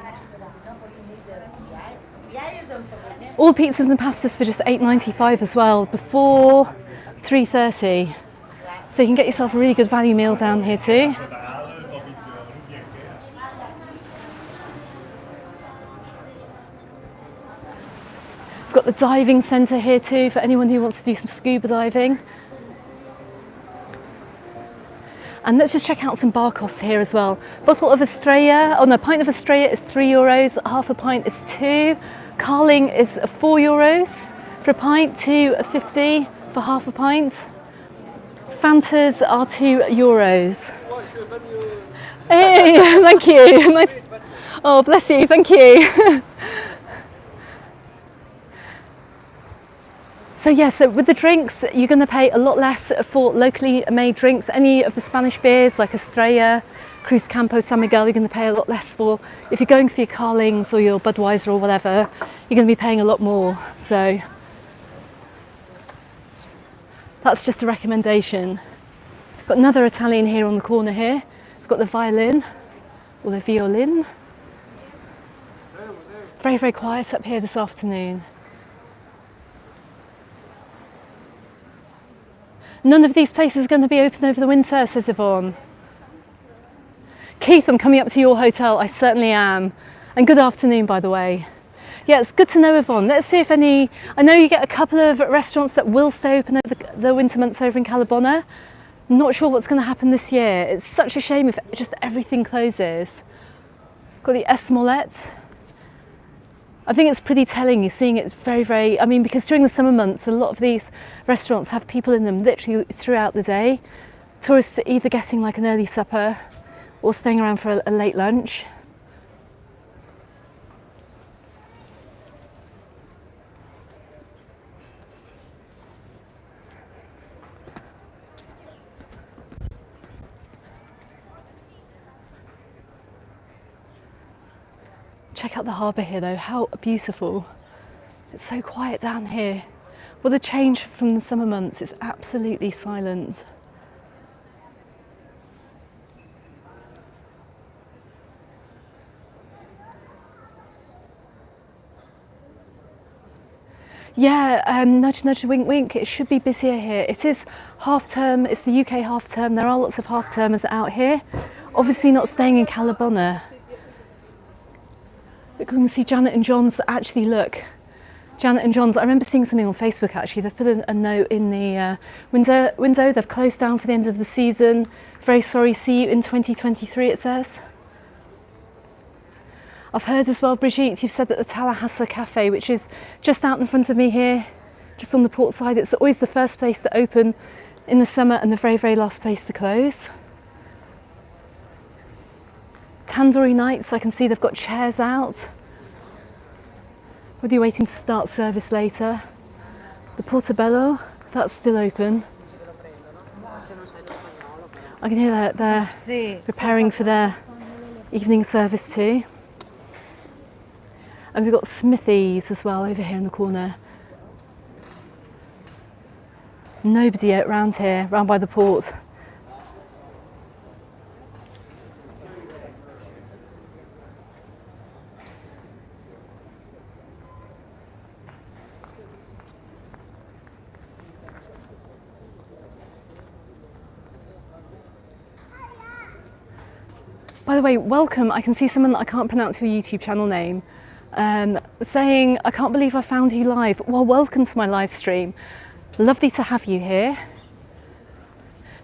Speaker 1: All pizzas and pastas for just $8.95 as well, before 3:30. So you can get yourself a really good value meal down here too. We've got the diving centre here too for anyone who wants to do some scuba diving. And let's just check out some bar costs here as well. Bottle of Estrella, oh no, pint of Estrella is €3, half a pint is €2. Carling is €4 for a pint, €2.50 for half a pint. Fantas are €2. Hey, thank you. Nice. Oh, bless you, thank you. So yeah, so with the drinks, you're going to pay a lot less for locally made drinks. Any of the Spanish beers like Estrella, Cruz Campo, San Miguel, you're going to pay a lot less for. If you're going for your Carlings or your Budweiser or whatever, you're going to be paying a lot more. So that's just a recommendation. Got another Italian here on the corner here. We've got the violin or the violin. Very, very quiet up here this afternoon. None of these places are going to be open over the winter, says Yvonne. Keith, I'm coming up to your hotel. I certainly am. And good afternoon, by the way. Yeah, it's good to know, Yvonne. Let's see if any... I know you get a couple of restaurants that will stay open over the winter months over in Cala Bona. Not sure what's going to happen this year. It's such a shame if just everything closes. Got the Esmolet. I think it's pretty telling. You're seeing it's very, very... I mean, because during the summer months, a lot of these restaurants have people in them literally throughout the day. Tourists are either getting like an early supper or staying around for a late lunch. Check out the harbour here though, how beautiful. It's so quiet down here. What a change from the summer months, it's absolutely silent. Yeah, nudge nudge wink wink, it should be busier here. It is half term, it's the UK half term, there are lots of half termers out here. Obviously not staying in Cala Bona. Look, we can see Janet and John's, actually look. Janet and John's, I remember seeing something on Facebook actually, they've put a note in the window, they've closed down for the end of the season. Very sorry, see you in 2023 it says. I've heard as well, Brigitte, you've said that the Tallahassee Cafe, which is just out in front of me here, just on the port side, it's always the first place to open in the summer and the very, very last place to close. Tandoori nights, I can see they've got chairs out. Whether you're waiting to start service later. The Portobello, that's still open. I can hear that they're preparing for their evening service too. And we've got Smithies as well over here in the corner. Nobody around here, round by the port. By the way, welcome. I can see someone that I can't pronounce your YouTube channel name saying, I can't believe I found you live. Well, welcome to my live stream. Lovely to have you here.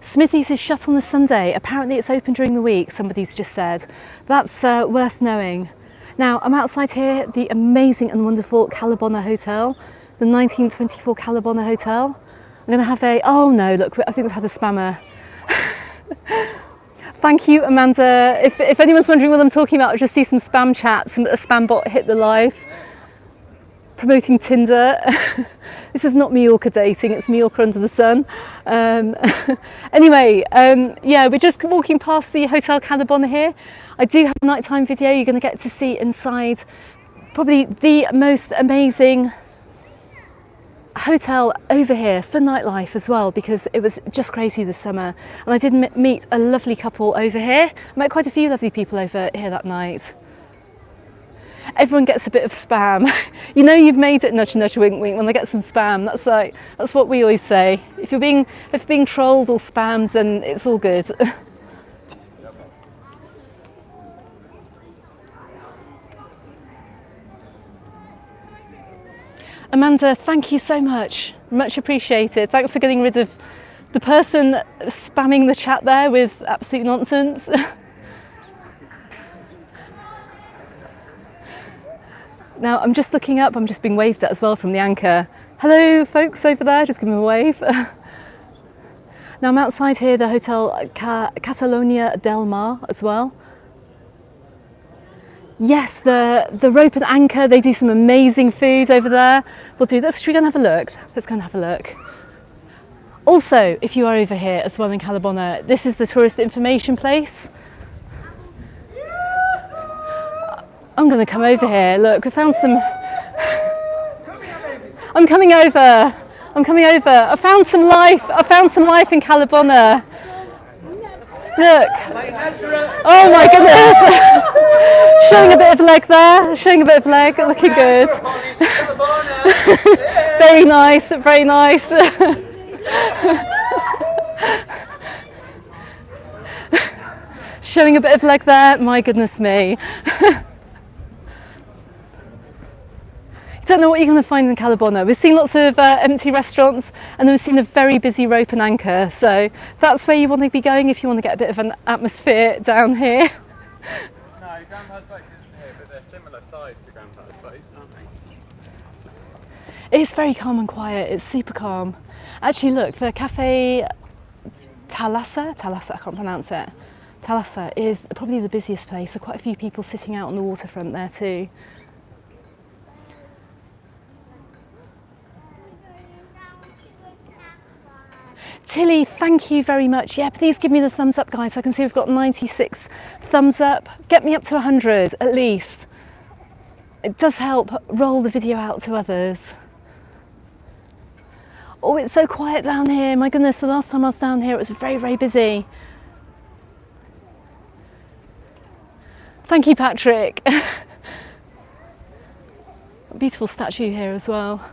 Speaker 1: Smithies is shut on the Sunday. Apparently it's open during the week, somebody's just said. That's worth knowing. Now, I'm outside here, the amazing and wonderful Cala Bona Hotel, the 1924 Cala Bona Hotel. I'm going to have oh no, look, I think we've had a spammer. Thank you, Amanda. If anyone's wondering what I'm talking about, I just see some spam chats, a spam bot hit the live. Promoting Tinder. This is not Mallorca dating, it's Mallorca under the sun. Anyway, yeah, we're just walking past the Hotel Cala Bona here. I do have a nighttime video. You're going to get to see inside probably the most amazing hotel over here for nightlife as well, because it was just crazy this summer. And I did meet a lovely couple over here. I met quite a few lovely people over here that night. Everyone gets a bit of spam. You know you've made it, nudge nudge wink wink, when they get some spam. That's what we always say. If you're being trolled or spammed, then it's all good. Amanda, thank you so much. Much appreciated. Thanks for getting rid of the person spamming the chat there with absolute nonsense. Now, I'm just looking up, I'm just being waved at as well from the anchor. Hello, folks over there, just give me a wave. Now, I'm outside here, the Hotel Catalonia del Mar as well. Yes, the rope and anchor, they do some amazing food over there. We'll do this. Should we go and have a look? Let's go and have a look. Also, if you are over here as well in Cala Bona, this is the tourist information place. I'm going to come over here. Look, we found some... I'm coming over. I found some life in Cala Bona. Look. Oh my goodness. Showing a bit of leg there. Looking good. Very nice, very nice. Showing a bit of leg there. My goodness me. Don't know what you're going to find in Cala Bona. We've seen lots of empty restaurants, and then we've seen a very busy rope and anchor, so that's where you want to be going if you want to get a bit of an atmosphere down here.
Speaker 4: No, Grandpa's boat isn't here, but they're similar size to Grandpa's boat, aren't they?
Speaker 1: It's very calm and quiet. It's super calm. Actually, look, the Cafe Thalassa, I can't pronounce it. Thalassa is probably the busiest place, so quite a few people sitting out on the waterfront there too. Tilly, thank you very much. Yeah, please give me the thumbs up, guys. I can see we've got 96 thumbs up. Get me up to 100 at least. It does help roll the video out to others. Oh, it's so quiet down here. My goodness, the last time I was down here, it was very, very busy. Thank you, Patrick. Beautiful statue here as well.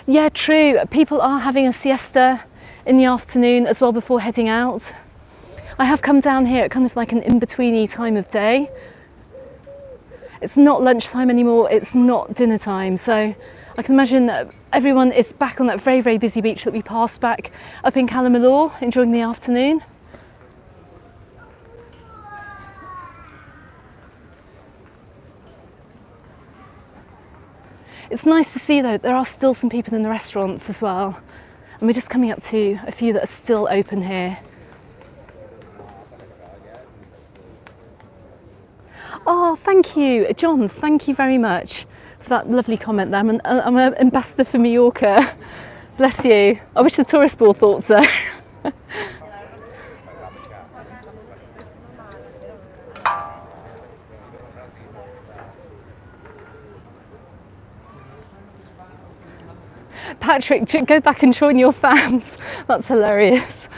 Speaker 1: Yeah, true. People are having a siesta in the afternoon as well before heading out. I have come down here at kind of like an in-betweeny time of day. It's not lunchtime anymore, it's not dinner time. So I can imagine that everyone is back on that very, very busy beach that we passed back up in Cala Millor, enjoying the afternoon. It's nice to see though, there are still some people in the restaurants as well. And we're just coming up to a few that are still open here. Oh, thank you, John, thank you very much for that lovely comment there. I'm an ambassador for Mallorca. Bless you. I wish the tourist board thought so. Patrick, go back and join your fans. That's hilarious.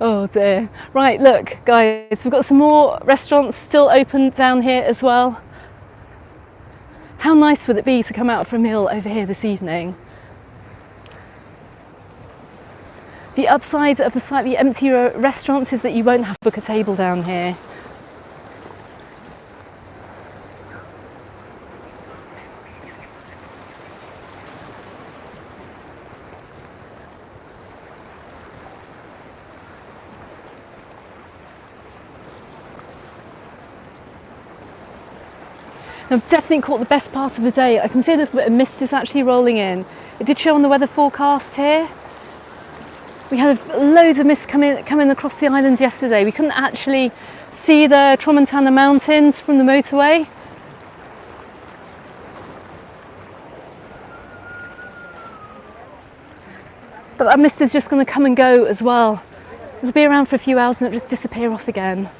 Speaker 1: Oh dear. Right, look guys, we've got some more restaurants still open down here as well. How nice would it be to come out for a meal over here this evening? The upside of the slightly emptier restaurants is that you won't have to book a table down here. I've definitely caught the best part of the day. I can see a little bit of mist is actually rolling in. It did show on the weather forecast here. We had loads of mist coming across the island yesterday. We couldn't actually see the Tramontana Mountains from the motorway. But that mist is just going to come and go as well. It'll be around for a few hours and it'll just disappear off again.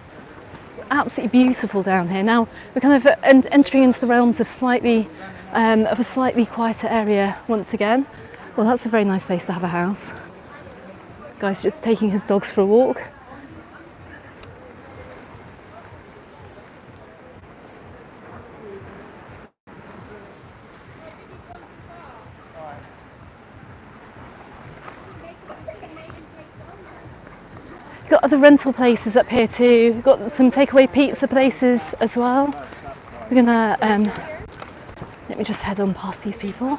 Speaker 1: Absolutely beautiful down here. Now we're kind of entering into the realms of a slightly quieter area once again. Well, that's a very nice place to have a house. Guy's just taking his dogs for a walk. We've got other rental places up here too. We've got some takeaway pizza places as well. We're gonna let me just head on past these people.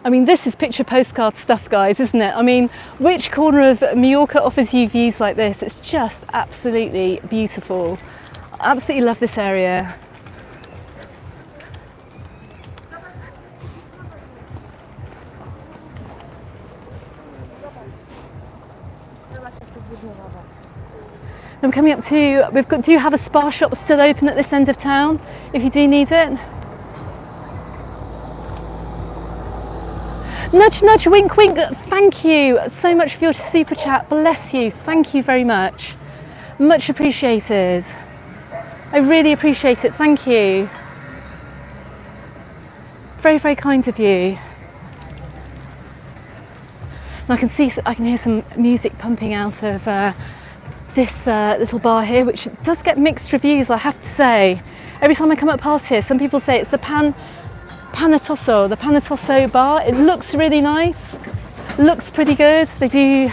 Speaker 1: I mean, this is picture postcard stuff, guys, isn't it? I mean, which corner of Mallorca offers you views like this? It's just absolutely beautiful. I absolutely love this area. I'm coming up to, do you have a spa shop still open at this end of town, if you do need it? Nudge, nudge, wink, wink. Thank you so much for your super chat. Bless you. Thank you very much. Much appreciated. I really appreciate it. Thank you. Very, very kind of you. And I can hear some music pumping out of this little bar here, which does get mixed reviews, I have to say. Every time I come up past here, some people say it's the Panatoso bar. It looks really nice, looks pretty good. They do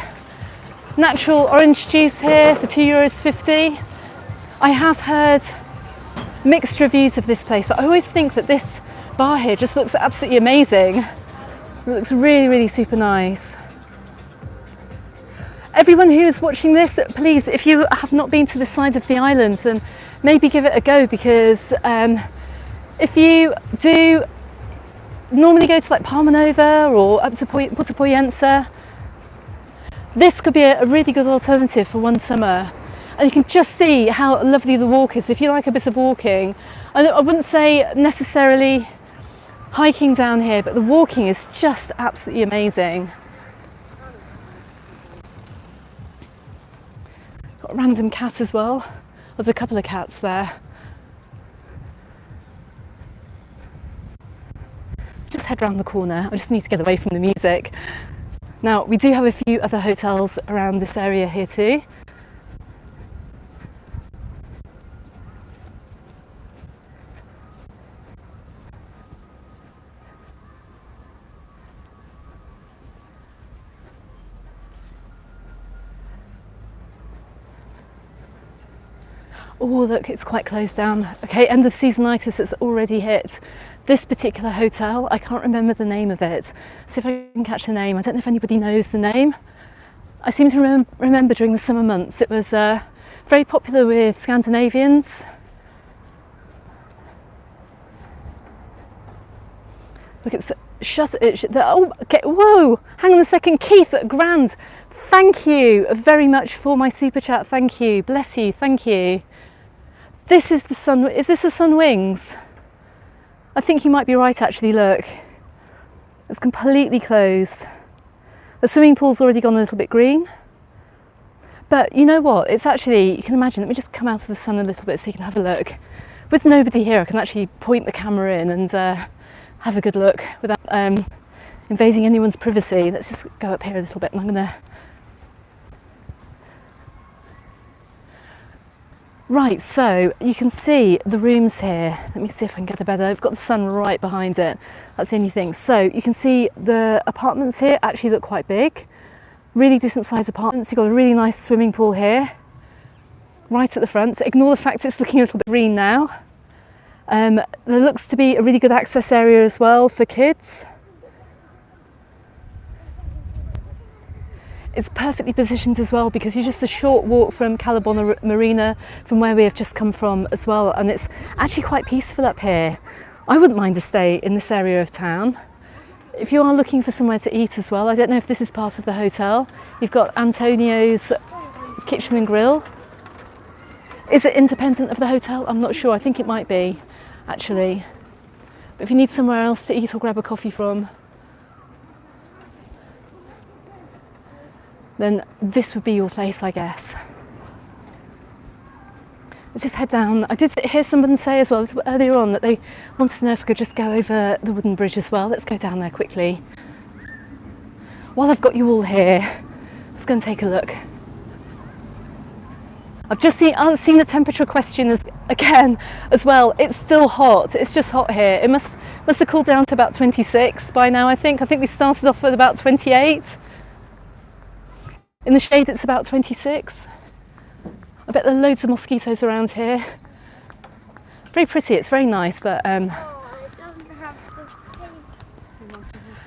Speaker 1: natural orange juice here for €2.50. I have heard mixed reviews of this place, but I always think that this bar here just looks absolutely amazing. It looks really, really super nice. Everyone who is watching this, please, if you have not been to this side of the island, then maybe give it a go, because if you do normally go to like Palma Nova or up to Puerto Poyensa, this could be a really good alternative for one summer. And you can just see how lovely the walk is. If you like a bit of walking, I wouldn't say necessarily hiking down here, but the walking is just absolutely amazing. Got a random cat as well. There's a couple of cats there. Just head round the corner. I just need to get away from the music. Now, we do have a few other hotels around this area here too. Oh, look, it's quite closed down. Okay, end of seasonitis has already hit this particular hotel. I can't remember the name of it. See if I can catch the name. I don't know if anybody knows the name. I seem to remember during the summer months it was very popular with Scandinavians. Look, it's oh, okay, whoa, hang on a second, Keith Grand, thank you very much for my super chat. Thank you, bless you, thank you. This is the sun. Is this the Sun Wings? I think you might be right, actually. Look, it's completely closed. The swimming pool's already gone a little bit green, But you know what, it's actually, you can imagine, let me just come out of the sun a little bit so you can have a look. With nobody here, I can actually point the camera in and have a good look without invading anyone's privacy. Let's just go up here a little bit, and I'm gonna... Right, so you can see the rooms here. Let me see if I can get a better. I've got the sun right behind it. That's the only thing. So you can see the apartments here actually look quite big. Really decent sized apartments. You've got a really nice swimming pool here, right at the front. So ignore the fact it's looking a little bit green now. There looks to be a really good access area as well for kids. It's perfectly positioned as well because you're just a short walk from Cala Bona Marina, from where we have just come from as well, and it's actually quite peaceful up here. I wouldn't mind a stay in this area of town. If you are looking for somewhere to eat as well, I don't know if this is part of the hotel. You've got Antonio's Kitchen and Grill. Is it independent of the hotel? I'm not sure. I think it might be, actually. But if you need somewhere else to eat or grab a coffee from, then this would be your place, I guess. Let's just head down. I did hear someone say as well a little bit earlier on that they wanted to know if I could just go over the wooden bridge as well. Let's go down there quickly. While I've got you all here, let's go and take a look. I've just seen the temperature question again as well. It's still hot. It's just hot here. It must have cooled down to about 26 by now, I think. I think we started off at about 28. In the shade, it's about 26. I bet there are loads of mosquitoes around here. Very pretty, it's very nice, but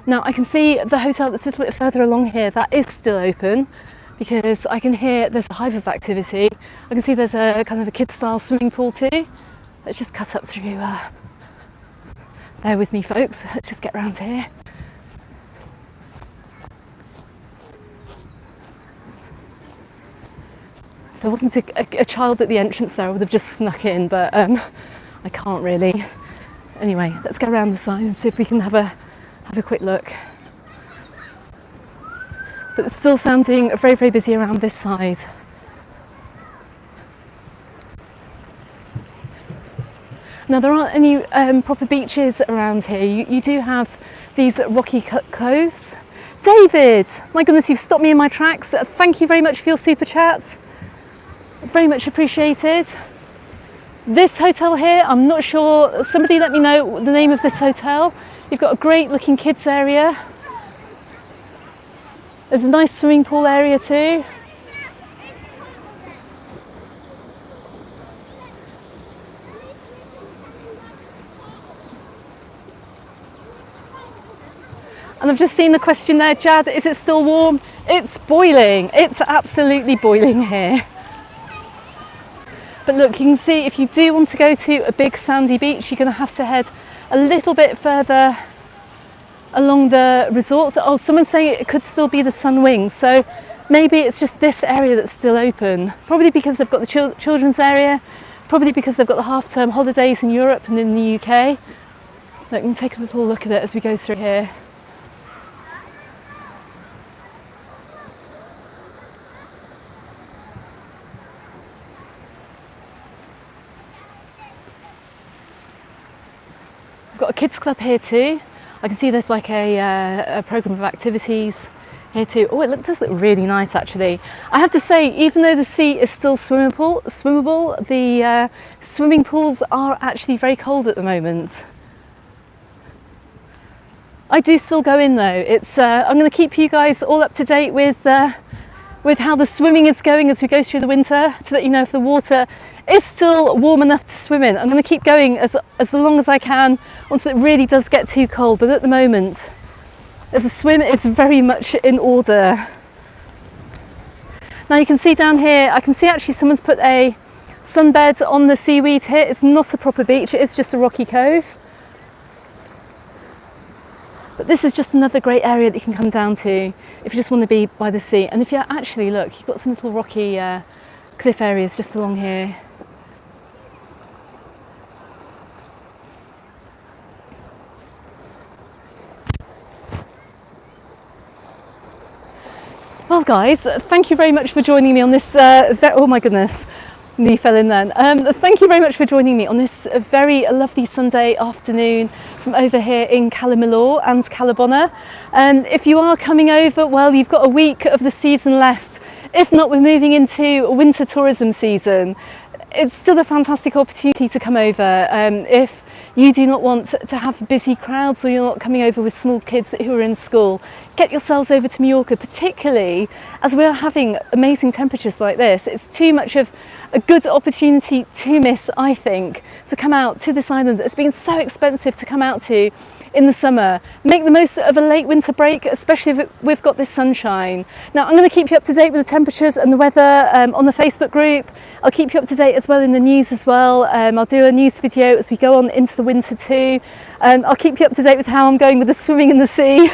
Speaker 1: now I can see the hotel that's a little bit further along here, that is still open because I can hear there's a hive of activity. I can see there's a kind of a kid-style swimming pool too. Let's just cut up through, bear with me folks, let's just get round here. If there wasn't a child at the entrance there, I would have just snuck in, but I can't really. Anyway, let's go around the side and see if we can have a quick look. But it's still sounding very, very busy around this side. Now, there aren't any proper beaches around here. You do have these rocky coves. David, my goodness, you've stopped me in my tracks. Thank you very much for your super chat. Very much appreciated. This hotel here, I'm not sure, somebody let me know the name of this hotel. You've got a great looking kids area. There's a nice swimming pool area too. And I've just seen the question there, Jad, is it still warm? It's boiling. It's absolutely boiling here. But look, you can see if you do want to go to a big sandy beach, you're going to have to head a little bit further along the resort. Oh, someone's saying it could still be the Sun Wing, so maybe it's just this area that's still open. Probably because they've got the children's area, probably because they've got the half-term holidays in Europe and in the UK. Look, we can take a little look at it as we go through here. We've got a kids club here too. I can see there's like a programme of activities here too. Oh, it does look really nice actually. I have to say, even though the sea is still swimmable, the swimming pools are actually very cold at the moment. I do still go in though. I'm going to keep you guys all up to date with how the swimming is going as we go through the winter, to let you know if the water is still warm enough to swim in. I'm going to keep going as long as I can until it really does get too cold, but at the moment as a swim it's very much in order. Now you can see down here, I can see actually someone's put a sunbed on the seaweed here. It's not a proper beach, it is just a rocky cove. But this is just another great area that you can come down to if you just want to be by the sea. And if you actually look, you've got some little rocky cliff areas just along here. Well, guys, thank you very much for joining me on this, oh my goodness, knee fell in then. Thank you very much for joining me on this very lovely Sunday afternoon from over here in Cala Millor and Cala Bona. If you are coming over, well, you've got a week of the season left. If not, we're moving into winter tourism season. It's still a fantastic opportunity to come over. If you do not want to have busy crowds, or you're not coming over with small kids who are in school, get yourselves over to Mallorca, particularly as we're having amazing temperatures like this. It's too much of a good opportunity to miss, I think, to come out to this island that's been so expensive to come out to in the summer. Make the most of a late winter break, especially if we've got this sunshine. Now, I'm going to keep you up to date with the temperatures and the weather on the Facebook group. I'll keep you up to date as well in the news as well. I'll do a news video as we go on into the winter too. I'll keep you up to date with how I'm going with the swimming in the sea.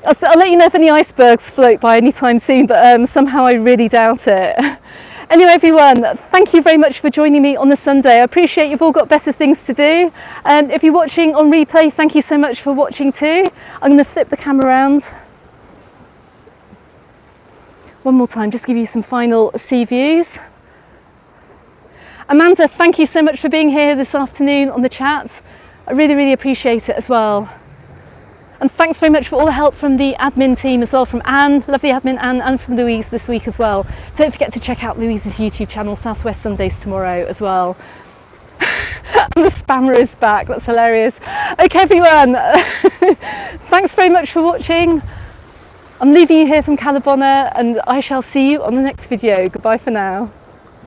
Speaker 1: I'll let you know if any icebergs float by anytime soon, but somehow I really doubt it. Anyway, everyone, thank you very much for joining me on the Sunday. I appreciate you've all got better things to do. If you're watching on replay, thank you so much for watching too. I'm going to flip the camera around one more time, just give you some final sea views. Amanda, thank you so much for being here this afternoon on the chat. I really, really appreciate it as well. And thanks very much for all the help from the admin team as well, from Anne, lovely admin Anne, and from Louise this week as well. Don't forget to check out Louise's YouTube channel, Southwest Sundays tomorrow as well. And the spammer is back, that's hilarious. Okay everyone, thanks very much for watching. I'm leaving you here from Cala Bona, and I shall see you on the next video. Goodbye for now.